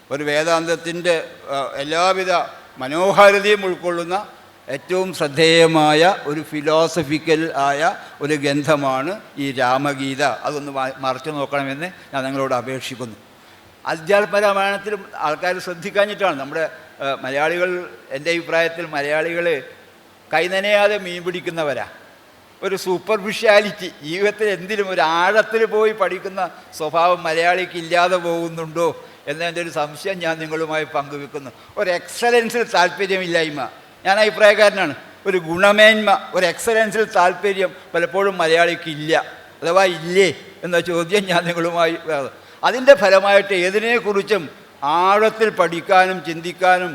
ഒരു വേദാന്തത്തിൻ്റെ എല്ലാവിധ മനോഹാരിതയും ഉൾക്കൊള്ളുന്ന ഏറ്റവും ശ്രദ്ധേയമായ ഒരു ഫിലോസഫിക്കൽ ആയ ഒരു ഗ്രന്ഥമാണ് ഈ രാമഗീത. അതൊന്ന് മറിച്ചു നോക്കണമെന്ന് ഞാൻ നിങ്ങളോട് അപേക്ഷിക്കുന്നു. അധ്യാത്മരാമായണത്തിലും ആൾക്കാർ ശ്രദ്ധിക്കാഞ്ഞിട്ടാണ്. നമ്മുടെ മലയാളികൾ, എൻ്റെ അഭിപ്രായത്തിൽ മലയാളികൾ കൈനനയാതെ മീൻ പിടിക്കുന്നവരാണ്. ഒരു സൂപ്പർഫിഷ്യാലിറ്റി, ജീവിതത്തിൽ എന്തിനും ഒരു ആഴത്തിൽ പോയി പഠിക്കുന്ന സ്വഭാവം മലയാളിക്ക് ഇല്ലാതെ പോകുന്നുണ്ടോ എന്നതിൻ്റെ ഒരു സംശയം ഞാൻ നിങ്ങളുമായി പങ്കുവെക്കുന്നു. ഒരു എക്സലൻസിൽ താല്പര്യമില്ലായ്മ, ഞാൻ അഭിപ്രായക്കാരനാണ്. ഒരു ഗുണമേന്മ, ഒരു എക്സലൻസിൽ താല്പര്യം പലപ്പോഴും മലയാളിക്കില്ല, അഥവാ ഇല്ലേ എന്ന ചോദ്യം ഞാൻ നിങ്ങളുമായി. അതിൻ്റെ ഫലമായിട്ട് ഏതിനെക്കുറിച്ചും ആഴത്തിൽ പഠിക്കാനും ചിന്തിക്കാനും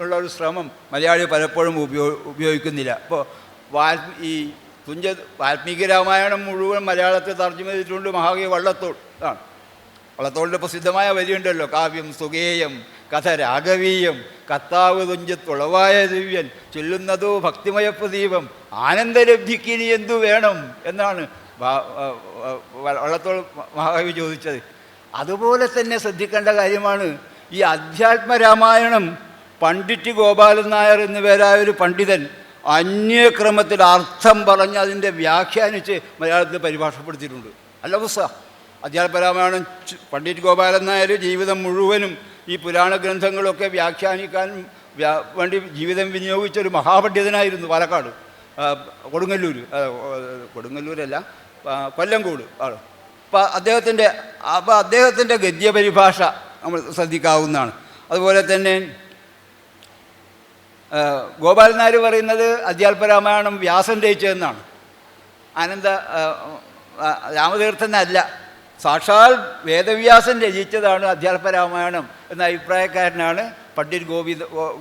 ഉള്ള ഒരു ശ്രമം മലയാളി പലപ്പോഴും ഉപയോഗിക്കുന്നില്ല. ഇപ്പോൾ ഈ വാൽമീകി രാമായണം മുഴുവൻ മലയാളത്തിൽ തർജ്ജമ ചെയ്തിട്ടുണ്ട് മഹാകവി വള്ളത്തോൾ ആണ്. വള്ളത്തോളിൻ്റെ പ്രസിദ്ധമായ വരിയുണ്ടല്ലോ, കാവ്യം സുഗേയം കഥ രാഘവീയം കത്താവ് തുഞ്ചത്തുളവായ ദിവ്യൻ ചൊല്ലുന്നതോ ഭക്തിമയ പ്രദീപം ആനന്ദലബ്ധിക്കിനി എന്തു വേണം എന്നാണ് വള്ളത്തോൾ മഹാകവി ചോദിച്ചത്. അതുപോലെ തന്നെ ശ്രദ്ധിക്കേണ്ട കാര്യമാണ് ഈ അധ്യാത്മരാമായണം. പണ്ഡിറ്റ് ഗോപാലൻ നായർ എന്നുപേരായ ഒരു പണ്ഡിതൻ അന്യക്രമത്തിൽ അർത്ഥം പറഞ്ഞ് അതിൻ്റെ വ്യാഖ്യാനിച്ച് മലയാളത്തിൽ പരിഭാഷപ്പെടുത്തിയിട്ടുണ്ട്. അല്ല പുസ്തകം അധ്യാത്മരാമായണം. പണ്ഡിറ്റ് ഗോപാലൻ നായർ ജീവിതം മുഴുവനും ഈ പുരാണ ഗ്രന്ഥങ്ങളൊക്കെ വ്യാഖ്യാനിക്കാനും വേണ്ടി ജീവിതം വിനിയോഗിച്ചൊരു മഹാപണ്ഡിതനായിരുന്നു. പാലക്കാട് കൊടുങ്ങല്ലൂരല്ല കൊല്ലംകോട് ആണ്. അപ്പോൾ അദ്ദേഹത്തിൻ്റെ ഗദ്യപരിഭാഷ നമ്മൾ ശ്രദ്ധിക്കാവുന്നതാണ്. അതുപോലെ തന്നെ ഗോപാലൻ നായർ പറയുന്നത് അധ്യാത്മരാമായണം വ്യാസൻ രചിച്ചതെന്നാണ്. രാമതീർത്ഥനല്ല, സാക്ഷാൽ വേദവ്യാസൻ രചിച്ചതാണ് അധ്യാത്മരാമായണം എന്ന അഭിപ്രായക്കാരനാണ് പണ്ഡിറ്റ്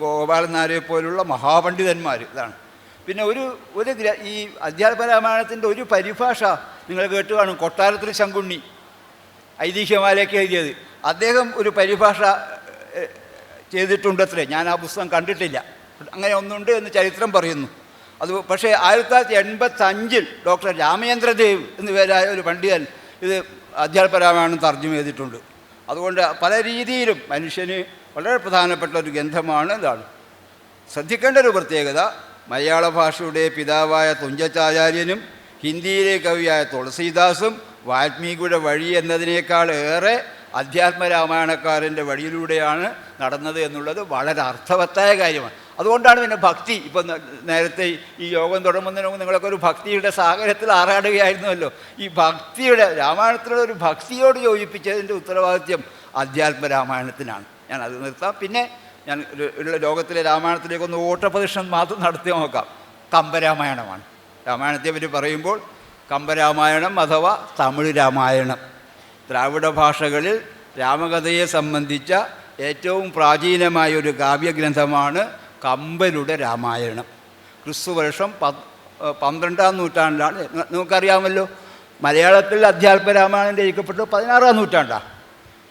ഗോപാലൻ നായരെ പോലുള്ള മഹാപണ്ഡിതന്മാർ. ഇതാണ്. പിന്നെ ഈ അധ്യാത്മരാമായണത്തിൻ്റെ ഒരു പരിഭാഷ നിങ്ങൾ കേട്ട് കാണും. കൊട്ടാരത്തിൽ ശങ്കുണ്ണി ഐതിഹ്യമാലയൊക്കെ എഴുതിയത്, അദ്ദേഹം ഒരു പരിഭാഷ ചെയ്തിട്ടുണ്ടത്രേ. ഞാൻ ആ പുസ്തകം കണ്ടിട്ടില്ല. അങ്ങനെ ഒന്നുണ്ട് എന്ന് ചരിത്രം പറയുന്നു. അത് പക്ഷേ 1985 ഡോക്ടർ രാമേന്ദ്രദേവ് എന്നുപേരായ ഒരു പണ്ഡിതൻ ഇത് അധ്യാത്മരാമായണം തർജ്ജമ ചെയ്തിട്ടുണ്ട്. അതുകൊണ്ട് പല രീതിയിലും മനുഷ്യന് വളരെ പ്രധാനപ്പെട്ട ഒരു ഗ്രന്ഥമാണ്. ഇതാണ് ശ്രദ്ധിക്കേണ്ട ഒരു പ്രത്യേകത. മലയാള ഭാഷയുടെ പിതാവായ തുഞ്ചച്ചാചാര്യനും ഹിന്ദിയിലെ കവിയായ തുളസീദാസും വാൽമീകിയുടെ വഴി എന്നതിനേക്കാൾ ഏറെ അധ്യാത്മരാമായണക്കാരൻ്റെ വഴിയിലൂടെയാണ് നടന്നത് എന്നുള്ളത് വളരെ അർത്ഥവത്തായ കാര്യമാണ്. അതുകൊണ്ടാണ് പിന്നെ ഭക്തി. ഇപ്പം നേരത്തെ ഈ യോഗം തുടങ്ങുന്നതിന് മുമ്പ് നിങ്ങളൊക്കെ ഒരു ഭക്തിയുടെ സാഗരത്തിൽ ആറാടുകയായിരുന്നുവല്ലോ. ഈ ഭക്തിയുടെ രാമായണത്തിലുള്ള ഒരു ഭക്തിയോട് യോജിപ്പിച്ചതിൻ്റെ ഉത്തരവാദിത്യം അധ്യാത്മരാമായണത്തിനാണ്. ഞാൻ അത് നിർത്താം. പിന്നെ ഞാൻ ലോകത്തിലെ രാമായണത്തിലേക്കൊന്ന് ഓട്ടപ്രദക്ഷിണം മാത്രം നടത്തി നോക്കാം. കമ്പരാമായണമാണ്. രാമായണത്തെ പറ്റി പറയുമ്പോൾ കമ്പരാമായണം അഥവാ തമിഴ് രാമായണം. ദ്രാവിഡ ഭാഷകളിൽ രാമകഥയെ സംബന്ധിച്ച ഏറ്റവും പ്രാചീനമായ ഒരു കാവ്യഗ്രന്ഥമാണ് കമ്പരുടെ രാമായണം. ക്രിസ്തുവർഷം 12-ാം നൂറ്റാണ്ടിലാണ്. നമുക്കറിയാമല്ലോ, മലയാളത്തിൽ അധ്യാത്മരാമായണം രചിക്കപ്പെട്ടത് 16-ാം നൂറ്റാണ്ടാണ്.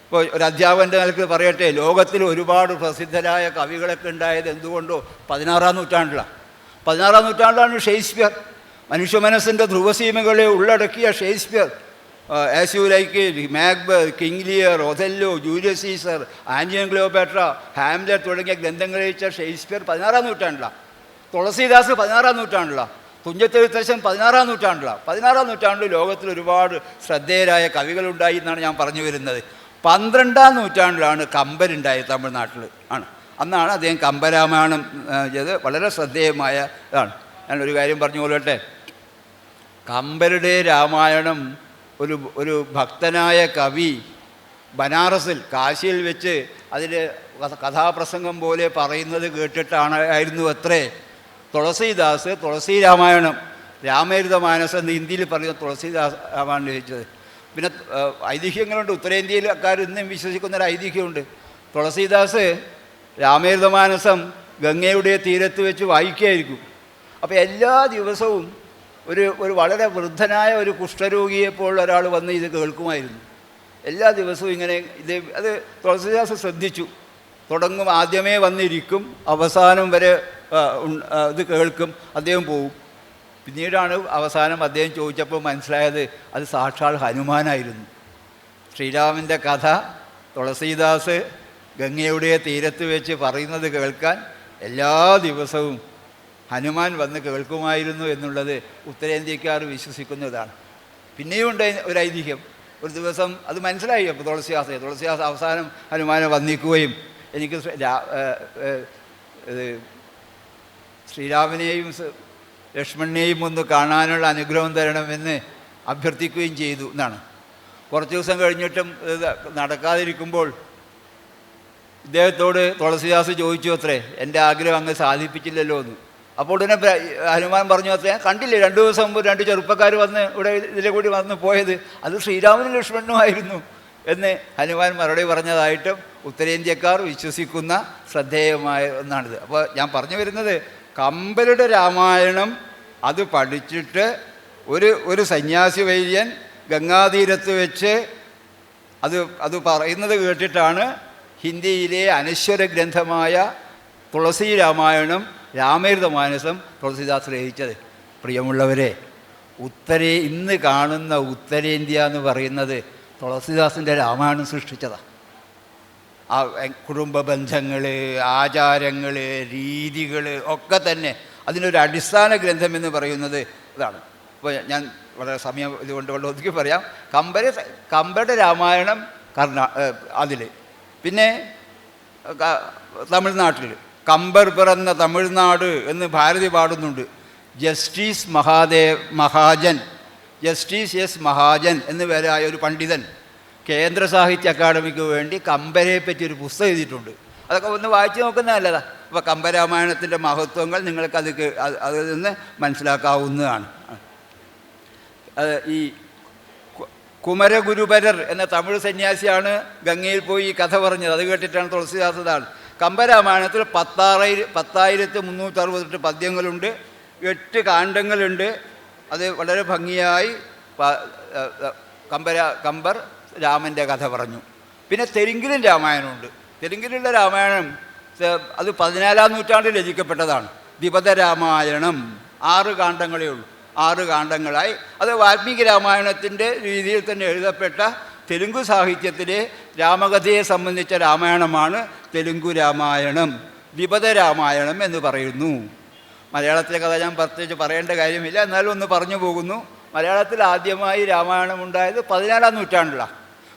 ഇപ്പോൾ ഒരു അധ്യാപകൻ്റെ നിലക്ക് പറയട്ടെ, ലോകത്തിൽ ഒരുപാട് പ്രസിദ്ധരായ കവികളൊക്കെ ഉണ്ടായത് എന്തുകൊണ്ടോ 16-ാം നൂറ്റാണ്ടിലാണ്. 16-ാം നൂറ്റാണ്ടിലാണ് ഷേക്സ്പിയർ. മനുഷ്യ മനസ്സിൻ്റെ ധ്രുവസീമകളെ ഉള്ളടക്കിയ Shakespeare, as you like, Macbeth, King Lear, Othello, Julius Caesar, Antony Cleopatra, Hamlet തുടങ്ങിയ ഗ്രന്ഥങ്ങൾ രചിച്ച ഷേക്സ്പിയർ 16-ാം നൂറ്റാണ്ടിലാണ്. തുളസീദാസ് 16-ാം നൂറ്റാണ്ടിലാണ്. തുഞ്ചത്തെഴുത്തച്ഛൻ 16-ാം നൂറ്റാണ്ടിലാണ്. 16-ാം നൂറ്റാണ്ടിൽ ലോകത്തിൽ ഒരുപാട് ശ്രദ്ധേയരായ കവികളുണ്ടായി എന്നാണ് ഞാൻ പറഞ്ഞു വരുന്നത്. 12-ാം നൂറ്റാണ്ടിലാണ് കമ്പരുണ്ടായത്. തമിഴ്നാട്ടിൽ ആണ്. അന്നാണ് അദ്ദേഹം കമ്പരാമായണം ചെയ്ത്. വളരെ ശ്രദ്ധേയമായ ഇതാണ്. ഞാനൊരു കാര്യം പറഞ്ഞു കൊള്ളട്ടെ. കമ്പരുടെ രാമായണം ഒരു ഭക്തനായ കവി ബനാറസിൽ, കാശിയിൽ വെച്ച് അതിൽ കഥാപ്രസംഗം പോലെ പറയുന്നത് കേട്ടിട്ടായിരുന്നു അത്രേ തുളസീദാസ് തുളസി രാമായണം, രാമചരിതമാനസ് എന്ന് ഹിന്ദിയിൽ പറയുന്ന തുളസീദാസ് രാമായണം രചിച്ചത്. പിന്നെ ഐതിഹ്യങ്ങളുണ്ട്. ഉത്തരേന്ത്യയിൽക്കാർ ഇന്നും വിശ്വസിക്കുന്നൊരു ഐതിഹ്യമുണ്ട്. തുളസീദാസ് രാമചരിതമാനസം ഗംഗയുടെ തീരത്ത് വെച്ച് വായിക്കുകയായിരിക്കും. അപ്പോൾ എല്ലാ ദിവസവും ഒരു വളരെ വൃദ്ധനായ ഒരു കുഷ്ഠരോഗിയെപ്പോലുള്ള ഒരാൾ വന്ന് ഇത് കേൾക്കുമായിരുന്നു. എല്ലാ ദിവസവും ഇങ്ങനെ അത് തുളസീദാസ് ശ്രദ്ധിച്ചു. തുടങ്ങും, ആദ്യമേ വന്നിരിക്കും, അവസാനം വരെ ഇത് കേൾക്കും, അദ്ദേഹം പോവും. പിന്നീടാണ് അവസാനം അദ്ദേഹം ചോദിച്ചപ്പോൾ മനസ്സിലായത് അത് സാക്ഷാൽ ഹനുമാനായിരുന്നു. ശ്രീരാമൻ്റെ കഥ തുളസീദാസ് ഗംഗയുടെ തീരത്ത് വെച്ച് പറയുന്നത് കേൾക്കാൻ എല്ലാ ദിവസവും ഹനുമാൻ വന്ന് കേൾക്കുമായിരുന്നു എന്നുള്ളത് ഉത്തരേന്ത്യക്കാർ വിശ്വസിക്കുന്നതാണ്. പിന്നെയും ഉണ്ട് ഒരു ഐതിഹ്യം. ഒരു ദിവസം അത് മനസ്സിലായി. അപ്പോൾ തുളസീദാസ് അവസാനം ഹനുമാനെ വന്നിക്കുകയും എനിക്ക് ശ്രീരാമനെയും ലക്ഷ്മണനെയും ഒന്ന് കാണാനുള്ള അനുഗ്രഹം തരണമെന്ന് അഭ്യർത്ഥിക്കുകയും ചെയ്തു എന്നാണ്. കുറച്ച് ദിവസം കഴിഞ്ഞിട്ടും നടക്കാതിരിക്കുമ്പോൾ ഇദ്ദേഹത്തോട് തുളസീദാസ് ചോദിച്ചു അത്രേ, എൻ്റെ ആഗ്രഹം അങ്ങ് സാധിപ്പിച്ചില്ലല്ലോ എന്ന്. അപ്പോൾ ഉടനെ ഹനുമാൻ പറഞ്ഞു അത്രേ കണ്ടില്ലേ 2 ദിവസം മുമ്പ് 2 ചെറുപ്പക്കാർ വന്ന് ഇവിടെ ഇതിലെ കൂടി വന്ന് പോയത് അത് ശ്രീരാമനും ലക്ഷ്മണനുമായിരുന്നു എന്ന് ഹനുമാൻ മറുപടി പറഞ്ഞതായിട്ടും ഉത്തരേന്ത്യക്കാർ വിശ്വസിക്കുന്ന ശ്രദ്ധേയമായ ഒന്നാണിത്. അപ്പോൾ ഞാൻ പറഞ്ഞു വരുന്നത് കമ്പരുടെ രാമായണം അത് പഠിച്ചിട്ട് ഒരു സന്യാസി വൈദ്യൻ ഗംഗാതീരത്ത് വെച്ച് അത് പറയുന്നത് കേട്ടിട്ടാണ് ഹിന്ദിയിലെ അനശ്വര ഗ്രന്ഥമായ തുളസി രാമായണം രാമചരിതമാനസം തുളസിദാസ് രചിച്ചത്. പ്രിയമുള്ളവരെ, ഇന്ന് കാണുന്ന ഉത്തരേന്ത്യ എന്ന് പറയുന്നത് തുളസിദാസിൻ്റെ രാമായണം സൃഷ്ടിച്ചതാണ്. ആ കുടുംബ ബന്ധങ്ങൾ, ആചാരങ്ങൾ, രീതികൾ ഒക്കെ തന്നെ അതിനൊരു അടിസ്ഥാന ഗ്രന്ഥം എന്ന് പറയുന്നത് ഇതാണ്. അപ്പോൾ ഞാൻ വളരെ സമയം ഇതുകൊണ്ട് ഒതുക്കി പറയാം. കമ്പരുടെ രാമായണം അതിൽ. പിന്നെ തമിഴ്നാട്ടിൽ കമ്പർ പിറന്ന തമിഴ്നാട് എന്ന് ഭാരതി പാടുന്നുണ്ട്. ജസ്റ്റിസ് എസ് മഹാജൻ എന്ന് പേരായ ഒരു പണ്ഡിതൻ കേന്ദ്ര സാഹിത്യ അക്കാദമിക്ക് വേണ്ടി കമ്പരെ പറ്റി ഒരു പുസ്തകം എഴുതിയിട്ടുണ്ട്. അതൊക്കെ ഒന്ന് വായിച്ച് നോക്കുന്നത് നല്ലതാണ്. അപ്പോൾ കമ്പരാമായണത്തിൻ്റെ മഹത്വങ്ങൾ നിങ്ങൾക്ക് അതിൽ നിന്ന് മനസ്സിലാക്കാവുന്നതാണ്. ഈ കുമരഗുരുപരർ എന്ന തമിഴ് സന്യാസിയാണ് ഗംഗയിൽ പോയി ഈ കഥ പറഞ്ഞത്. അത് കേട്ടിട്ടാണ് തുളസിദാസതാണ്. കമ്പരാമായണത്തിൽ 10,368 പദ്യങ്ങളുണ്ട്, 8 കാണ്ഡങ്ങളുണ്ട്. അത് വളരെ ഭംഗിയായി കമ്പർ രാമൻ്റെ കഥ പറഞ്ഞു. പിന്നെ തെലുങ്കിലും രാമായണമുണ്ട്. തെലുങ്കിലുള്ള രാമായണം അത് 14-ാം നൂറ്റാണ്ടിൽ രചിക്കപ്പെട്ടതാണ്. ദ്വിപദ രാമായണം 6 കാണ്ഡങ്ങളേ ഉള്ളൂ. 6 കാണ്ഡങ്ങളായി അത് വാൽമീകി രാമായണത്തിൻ്റെ രീതിയിൽ തന്നെ എഴുതപ്പെട്ട തെലുങ്ക് സാഹിത്യത്തിലെ രാമകഥയെ സംബന്ധിച്ച രാമായണമാണ് തെലുങ്കു രാമായണം, ദ്വിപദ രാമായണം എന്ന് പറയുന്നു. മലയാളത്തിലെ കഥ ഞാൻ പ്രത്യേകിച്ച് പറയേണ്ട കാര്യമില്ല, എന്നാലും ഒന്ന് പറഞ്ഞു പോകുന്നു. മലയാളത്തിൽ ആദ്യമായി രാമായണം ഉണ്ടായത് 14-ാം നൂറ്റാണ്ടിലാണ്.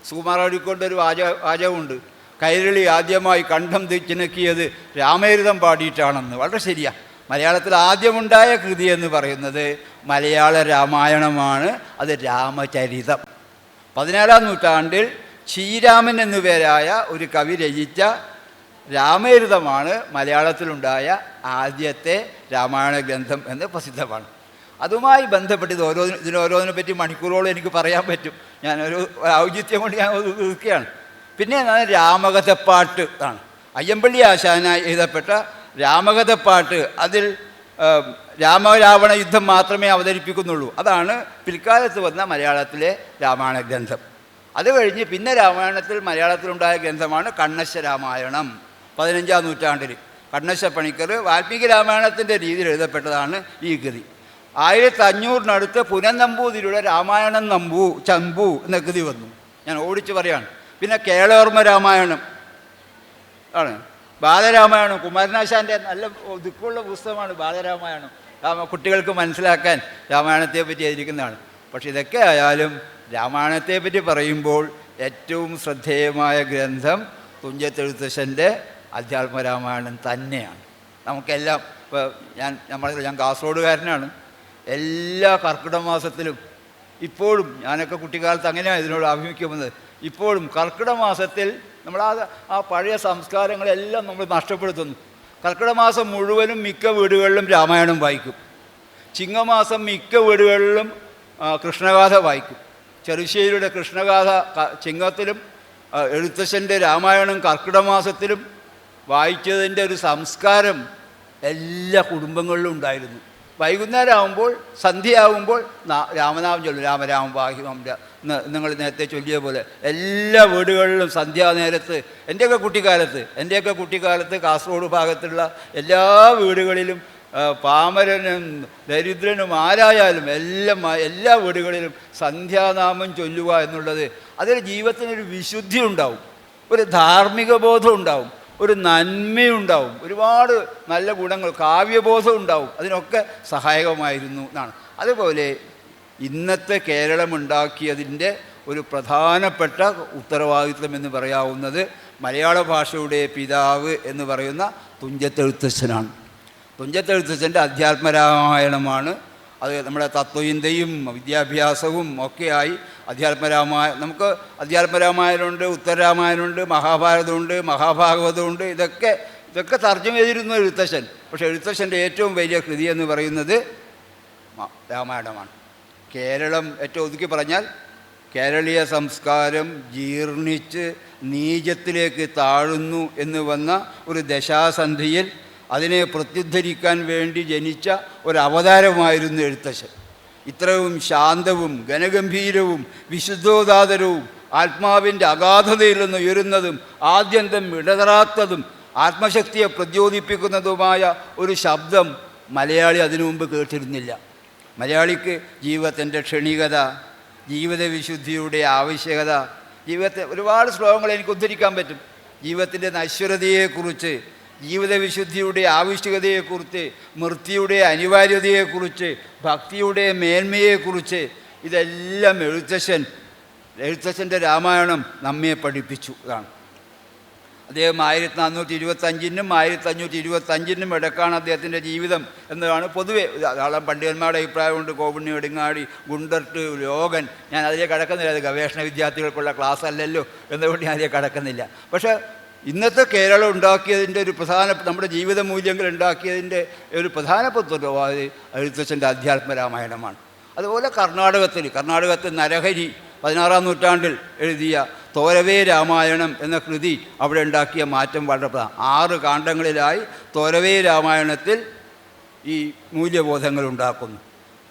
സുകുമാരടിക്കൊണ്ടൊരു വാചകമുണ്ട്, കൈരളി ആദ്യമായി കണ്ഠം ചിണക്കിയത് രാമചരിതം പാടിയിട്ടാണെന്ന്. വളരെ ശരിയാണ്. മലയാളത്തിൽ ആദ്യമുണ്ടായ കൃതി എന്ന് പറയുന്നത് മലയാള രാമായണമാണ്. അത് രാമചരിതം. 14-ാം നൂറ്റാണ്ടിൽ ശ്രീരാമൻ എന്നുപേരായ ഒരു കവി രചിച്ച രാമചരിതമാണ് മലയാളത്തിലുണ്ടായ ആദ്യത്തെ രാമായണ ഗ്രന്ഥം എന്ന് പ്രസിദ്ധമാണ്. അതുമായി ബന്ധപ്പെട്ട് ഇതിനോരോന്നിനെ പറ്റി മണിക്കൂറോളം എനിക്ക് പറയാൻ പറ്റും. ഞാനൊരു ഔചിത്യം കൊണ്ട് ഞാൻ ഒതുക്കുകയാണ്. പിന്നെ രാമകഥപ്പാട്ട് ആണ്. അയ്യമ്പള്ളി ആശാനായി എഴുതപ്പെട്ട രാമകഥപ്പാട്ട്. അതിൽ രാമരാവണ യുദ്ധം മാത്രമേ അവതരിപ്പിക്കുന്നുള്ളൂ. അതാണ് പിൽക്കാലത്ത് വന്ന മലയാളത്തിലെ രാമായണ ഗ്രന്ഥം. അത് കഴിഞ്ഞ് പിന്നെ രാമായണത്തിൽ മലയാളത്തിലുണ്ടായ ഗ്രന്ഥമാണ് കണ്ണശ്ശ രാമായണം. 15-ാം നൂറ്റാണ്ടിൽ കണ്ണശ്ശ പണിക്കർ വാൽമീകി രാമായണത്തിൻ്റെ രീതിയിൽ എഴുതപ്പെട്ടതാണ് ഈ കൃതി. 1500-നടുത്ത് പുനന്നമ്പൂതിരിയുടെ രാമായണം ചമ്പു എന്ന കൃതി വന്നു. ഞാൻ ഓടിച്ച് പറയാണ്. പിന്നെ കേളവർമ്മ രാമായണം ആണ്. ബാലരാമായണം കുമാരനാശാൻ്റെ നല്ല ദുഃഖമുള്ള പുസ്തകമാണ് ബാലരാമായണം. കുട്ടികൾക്ക് മനസ്സിലാക്കാൻ രാമായണത്തെ പറ്റി എഴുതിയിരിക്കുന്നതാണ്. പക്ഷെ ഇതൊക്കെ ആയാലും രാമായണത്തെ പറ്റി പറയുമ്പോൾ ഏറ്റവും ശ്രദ്ധേയമായ ഗ്രന്ഥം തുഞ്ചത്തെഴുത്തച്ഛൻ്റെ അധ്യാത്മരാമായണം തന്നെയാണ്. നമുക്കെല്ലാം ഇപ്പോൾ ഞാൻ കാസർഗോഡുകാരനാണ്. എല്ലാ കർക്കിടക മാസത്തിലും ഇപ്പോഴും, ഞാനൊക്കെ കുട്ടിക്കാലത്ത് അങ്ങനെയാണ് ഇതിനോട് ആഭിമുഖ്യം വന്നത്, ഇപ്പോഴും കർക്കിടക മാസത്തിൽ നമ്മൾ ആ പഴയ സംസ്കാരങ്ങളെല്ലാം നമ്മൾ നഷ്ടപ്പെടുത്തുന്നു. കർക്കിടക മാസം മുഴുവനും മിക്ക വീടുകളിലും രാമായണം വായിക്കും. ചിങ്ങമാസം മിക്ക വീടുകളിലും കൃഷ്ണഗാഥ വായിക്കും. ചെറുശ്ശേരിയുടെ കൃഷ്ണഗാഥ ചിങ്ങത്തിലും എഴുത്തച്ഛൻ്റെ രാമായണം കർക്കിടക മാസത്തിലും വായിച്ചതിൻ്റെ ഒരു സംസ്കാരം എല്ലാ കുടുംബങ്ങളിലും ഉണ്ടായിരുന്നു. വൈകുന്നേരം ആകുമ്പോൾ, സന്ധ്യയാകുമ്പോൾ രാമനാമം ചൊല്ലും. രാമരാമ വാഹിമം നിങ്ങൾ നേരത്തെ ചൊല്ലിയ പോലെ എല്ലാ വീടുകളിലും സന്ധ്യാനേരത്ത് എൻ്റെയൊക്കെ കുട്ടിക്കാലത്ത് കാസർഗോഡ് ഭാഗത്തുള്ള എല്ലാ വീടുകളിലും പാമരനും ദരിദ്രനും ആരായാലും എല്ലാ വീടുകളിലും സന്ധ്യാനാമം ചൊല്ലുക എന്നുള്ളത് അതിൽ ജീവിതത്തിനൊരു വിശുദ്ധി ഉണ്ടാവും, ഒരു ധാർമ്മിക ബോധം ഉണ്ടാവും, ഒരു നന്മയുണ്ടാവും, ഒരുപാട് നല്ല ഗുണങ്ങൾ, കാവ്യബോധം ഉണ്ടാവും. അതിനൊക്കെ സഹായകമായിരുന്നു എന്നാണ്. അതുപോലെ ഇന്നത്തെ കേരളമുണ്ടാക്കിയതിൻ്റെ ഒരു പ്രധാനപ്പെട്ട ഉത്തരവാദിത്വം എന്ന് പറയാവുന്നത് മലയാള ഭാഷയുടെ പിതാവ് എന്ന് പറയുന്ന തുഞ്ചത്തെഴുത്തച്ഛനാണ്. തുഞ്ചത്തെഴുത്തച്ഛൻ്റെ അധ്യാത്മരാമായണമാണ്. അത് നമ്മുടെ തത്വചിന്തയും വിദ്യാഭ്യാസവും ഒക്കെയായി നമുക്ക് അധ്യാത്മരാമായണമുണ്ട്, ഉത്തരരാമായണമുണ്ട്, മഹാഭാരതമുണ്ട്, മഹാഭാഗവതമുണ്ട്. ഇതൊക്കെ തർജ്ജമ ചെയ്തിരുന്നു എഴുത്തച്ഛൻ. പക്ഷേ എഴുത്തച്ഛൻ്റെ ഏറ്റവും വലിയ കൃതി എന്ന് പറയുന്നത് രാമായണമാണ്. കേരളം ഏറ്റവും ഒതുക്കി പറഞ്ഞാൽ കേരളീയ സംസ്കാരം ജീർണിച്ച് നീചത്തിലേക്ക് താഴുന്നു എന്ന് വന്ന ഒരു ദശാസന്ധിയിൽ അതിനെ പ്രത്യുദ്ധരിക്കാൻ വേണ്ടി ജനിച്ച ഒരു അവതാരമായിരുന്നു എഴുത്തച്ഛൻ. ഇത്രയും ശാന്തവും ഘനഗംഭീരവും വിശുദ്ധോദാതരവും ആത്മാവിൻ്റെ അഗാധതയിൽ നിന്ന് ഉയരുന്നതും ആദ്യന്തം ഇടതറാത്തതും ആത്മശക്തിയെ പ്രചോദിപ്പിക്കുന്നതുമായ ഒരു ശബ്ദം മലയാളി അതിനു മുമ്പ് കേട്ടിരുന്നില്ല. മലയാളിക്ക് ജീവിതത്തിൻ്റെ ക്ഷണികത, ജീവിത വിശുദ്ധിയുടെ ആവശ്യകത, ജീവിതത്തെ ഒരുപാട് ശ്ലോകങ്ങൾ എനിക്ക് ഉദ്ധരിക്കാൻ പറ്റും. ജീവിതത്തിൻ്റെ നശ്വരതയെക്കുറിച്ച്, ജീവിത വിശുദ്ധിയുടെ ആവശ്യകതയെക്കുറിച്ച്, മൃത്യുയുടെ അനിവാര്യതയെക്കുറിച്ച്, ഭക്തിയുടെ മേന്മയെക്കുറിച്ച് ഇതെല്ലാം എഴുത്തച്ഛൻ്റെ രാമായണം നമ്മെ പഠിപ്പിച്ചു. ഇതാണ് അദ്ദേഹം 1425-നും 1525-നും ഇടക്കാണ് അദ്ദേഹത്തിൻ്റെ ജീവിതം എന്നതാണ് പൊതുവെ ധാരാളം പണ്ഡിതന്മാരുടെ അഭിപ്രായമുണ്ട്. കോവണ്ണി, എടുങ്ങാടി, ഗുണ്ടർട്ട്, ലോകൻ. ഞാൻ അതിലേക്ക് കടക്കുന്നില്ല, അത് ഗവേഷണ വിദ്യാർത്ഥികൾക്കുള്ള ക്ലാസ് അല്ലല്ലോ എന്നതുകൊണ്ട് ഞാൻ അതിലേക്ക് കടക്കുന്നില്ല. പക്ഷേ ഇന്നത്തെ കേരളം ഉണ്ടാക്കിയതിൻ്റെ ഒരു നമ്മുടെ ജീവിത മൂല്യങ്ങൾ ഉണ്ടാക്കിയതിൻ്റെ ഒരു പ്രധാനപ്പെട്ട എഴുത്തച്ഛൻ്റെ അധ്യാത്മരാമായണമാണ്. അതുപോലെ കർണാടകത്തിൽ നരഹരി 16-ാം നൂറ്റാണ്ടിൽ എഴുതിയ തോരവേ രാമായണം എന്ന കൃതി അവിടെ ഉണ്ടാക്കിയ മാറ്റം വളരെ 6 കാണ്ഡങ്ങളിലായി തോരവേ രാമായണത്തിൽ ഈ മൂല്യബോധങ്ങൾ ഉണ്ടാക്കുന്നു.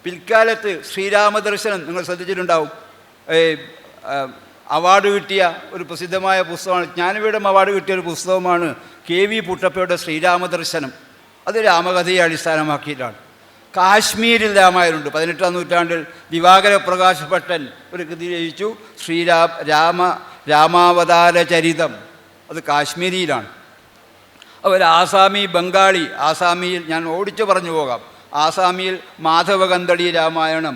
പിൽക്കാലത്ത് ശ്രീരാമദർശനം നിങ്ങൾ ശ്രദ്ധിച്ചിട്ടുണ്ടാവും. അവാർഡ് കിട്ടിയ ഒരു പ്രസിദ്ധമായ പുസ്തകമാണ്, ജ്ഞാനപീഠം അവാർഡ് കിട്ടിയ ഒരു പുസ്തകമാണ് KV പുട്ടപ്പയുടെ ശ്രീരാമദർശനം. അത് രാമകഥയെ അടിസ്ഥാനമാക്കിയിട്ടാണ്. കാശ്മീരിൽ രാമായണമുണ്ട്. 18-ാം നൂറ്റാണ്ടിൽ ദിവാകര പ്രകാശ് ഭട്ടൻ ഒരു കൃതി രചിച്ചു, രാമാവതാര ചരിതം. അത് കാശ്മീരിയിലാണ്. അതുപോലെ ആസാമി, ബംഗാളി. ആസാമിയിൽ ഞാൻ ഓടിച്ചു പറഞ്ഞു പോകാം. ആസാമിയിൽ മാധവകന്ദളി രാമായണം,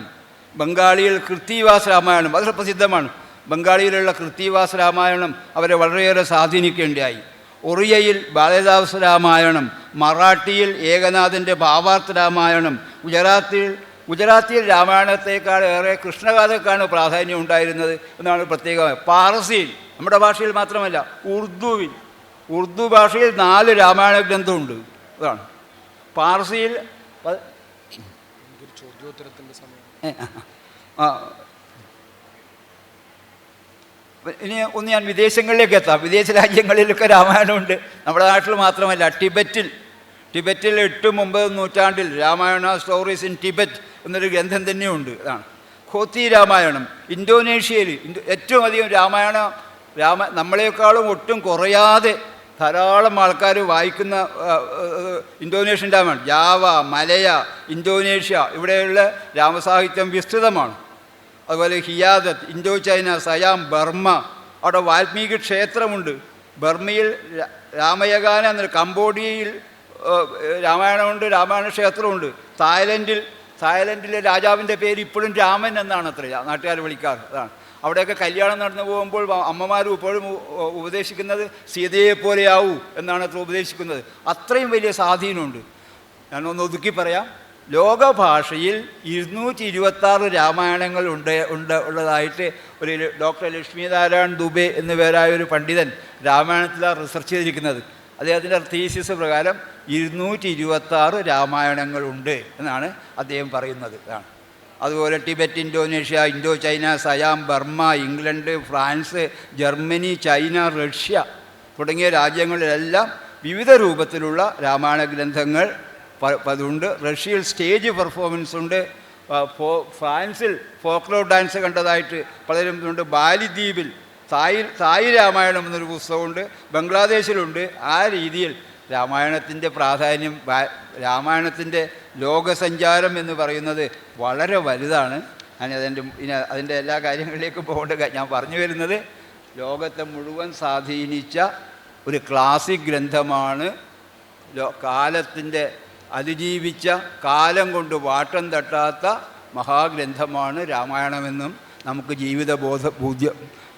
ബംഗാളിയിൽ കൃത്തിവാസ് രാമായണം വളരെ പ്രസിദ്ധമാണ്. ബംഗാളിയിലുള്ള കൃത്തിവാസ് രാമായണം അവരെ വളരെയേറെ സ്വാധീനിക്കേണ്ടതായി. ഒറിയയിൽ ബാലദാസ് രാമായണം, മറാഠിയിൽ ഏകനാഥൻ്റെ ഭാവാർത്ഥ രാമായണം, ഗുജറാത്തിയിൽ രാമായണത്തെക്കാൾ ഏറെ കൃഷ്ണഗാഥക്കാണ് പ്രാധാന്യം ഉണ്ടായിരുന്നത് എന്നാണ് പ്രത്യേകമായി. പാർസിയിൽ, നമ്മുടെ ഭാഷയിൽ മാത്രമല്ല ഉറുദു ഭാഷയിൽ 4 രാമായണ ഗ്രന്ഥമുണ്ട്. അതാണ് പാർസിയിൽ. ഇനി ഒന്ന് ഞാൻ വിദേശങ്ങളിലേക്ക് എത്താം. വിദേശ രാജ്യങ്ങളിലൊക്കെ രാമായണമുണ്ട്. നമ്മുടെ നാട്ടിൽ മാത്രമല്ല, ടിബറ്റിൽ 8-9 നൂറ്റാണ്ടിൽ രാമായണ സ്റ്റോറീസ് ഇൻ ടിബറ്റ് എന്നൊരു ഗ്രന്ഥം തന്നെയുണ്ട്. അതാണ് ഖോത്തി രാമായണം. ഇന്തോനേഷ്യയിൽ ഏറ്റവും അധികം നമ്മളെക്കാളും ഒട്ടും കുറയാതെ ധാരാളം ആൾക്കാർ വായിക്കുന്ന ഇന്തോനേഷ്യൻ രാമായണം. ജാവ, മലയ, ഇന്തോനേഷ്യ ഇവിടെയുള്ള രാമസാഹിത്യം വിസ്തൃതമാണ്. അതുപോലെ ഹിയാദത്ത്, ഇന്തോ ചൈന, സയാം, ബർമ്മ. അവിടെ വാൽമീകി ക്ഷേത്രമുണ്ട്. ബർമ്മയിൽ രാമയഗാന എന്നൊരു, കംബോഡിയയിൽ രാമായണമുണ്ട്, രാമായണ ക്ഷേത്രമുണ്ട്. തായ്ലൻഡിലെ രാജാവിൻ്റെ പേര് ഇപ്പോഴും രാമൻ എന്നാണ് അത്ര നാട്ടുകാർ വിളിക്കാറ്. അതാണ് അവിടെയൊക്കെ കല്യാണം നടന്നു പോകുമ്പോൾ അമ്മമാരും ഇപ്പോഴും ഉപദേശിക്കുന്നത് സീതയെപ്പോലെയാവൂ എന്നാണ് അത്ര ഉപദേശിക്കുന്നത്. അത്രയും വലിയ സ്വാധീനമുണ്ട്. ഞാനൊന്ന് ഒതുക്കി പറയാം. ലോകഭാഷയിൽ 226 രാമായണങ്ങൾ ഉള്ളതായിട്ട് ഒരു ഡോക്ടർ ലക്ഷ്മീനാരായൺ ദുബെ എന്നു പേരായ ഒരു പണ്ഡിതൻ രാമായണത്തിലാണ് റിസർച്ച് ചെയ്തിരിക്കുന്നത്. അദ്ദേഹത്തിൻ്റെ തീസിസ് പ്രകാരം 226 രാമായണങ്ങളുണ്ട് എന്നാണ് അദ്ദേഹം പറയുന്നത്. അതുപോലെ Tibet, Indonesia, Indochina, Siam, Burma, England, France, Germany, China, Russia തുടങ്ങിയ രാജ്യങ്ങളിലെല്ലാം വിവിധ രൂപത്തിലുള്ള രാമായണ ഗ്രന്ഥങ്ങൾ അതുണ്ട്. റഷ്യയിൽ സ്റ്റേജ് പെർഫോമൻസ് ഉണ്ട്. ഫ്രാൻസിൽ ഫോക്ലോർ ഡാൻസ് കണ്ടതായിട്ട് പലരും ഉണ്ട്. ബാലിദ്വീപിൽ തായ് രാമായണം എന്നൊരു പുസ്തകമുണ്ട്. ബംഗ്ലാദേശിലുണ്ട്. ആ രീതിയിൽ രാമായണത്തിൻ്റെ പ്രാധാന്യം, രാമായണത്തിൻ്റെ ലോകസഞ്ചാരം എന്ന് പറയുന്നത് വളരെ വലുതാണ്. അതിൻ്റെ എല്ലാ കാര്യങ്ങളിലേക്കും പോകേണ്ട ഞാൻ പറഞ്ഞു വരുന്നത്, ലോകത്തെ മുഴുവൻ സ്വാധീനിച്ച ഒരു ക്ലാസിക് ഗ്രന്ഥമാണ്. കാലത്തിൻ്റെ അതിജീവിച്ച, കാലം കൊണ്ട് വാട്ടം തട്ടാത്ത മഹാഗ്രന്ഥമാണ് രാമായണമെന്നും നമുക്ക്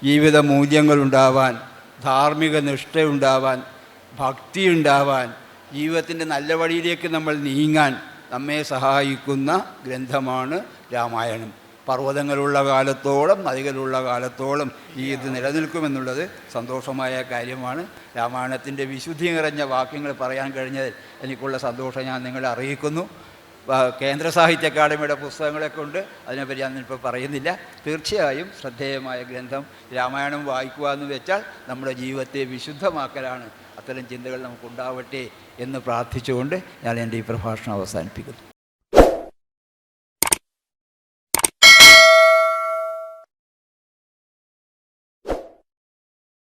ജീവിത മൂല്യങ്ങളുണ്ടാവാൻ, ധാർമ്മിക നിഷ്ഠയുണ്ടാവാൻ, ഭക്തി ഉണ്ടാവാൻ, ജീവിതത്തിൻ്റെ നല്ല വഴിയിലേക്ക് നമ്മൾ നീങ്ങാൻ നമ്മെ സഹായിക്കുന്ന ഗ്രന്ഥമാണ് രാമായണം. പർവ്വതങ്ങളുള്ള കാലത്തോളം നദികളുള്ള കാലത്തോളം ഈ ഇത് നിലനിൽക്കുമെന്നുള്ളത് സന്തോഷമായ കാര്യമാണ്. രാമായണത്തിൻ്റെ വിശുദ്ധി നിറഞ്ഞ വാക്യങ്ങൾ പറയാൻ കഴിഞ്ഞതിൽ എനിക്കുള്ള സന്തോഷം ഞാൻ നിങ്ങളെ അറിയിക്കുന്നു. കേന്ദ്ര സാഹിത്യ അക്കാദമിയുടെ പുസ്തകങ്ങളെ കൊണ്ട് അതിനെപ്പറ്റി ഞാനിപ്പോൾ പറയുന്നില്ല. തീർച്ചയായും ശ്രദ്ധേയമായ ഗ്രന്ഥം രാമായണം വായിക്കുക എന്ന് വെച്ചാൽ നമ്മുടെ ജീവിതത്തെ വിശുദ്ധമാക്കലാണ്. അത്തരം ചിന്തകൾ നമുക്കുണ്ടാവട്ടെ എന്ന് പ്രാർത്ഥിച്ചുകൊണ്ട് ഞാൻ എൻ്റെ ഈ പ്രഭാഷണം അവസാനിപ്പിക്കുന്നു.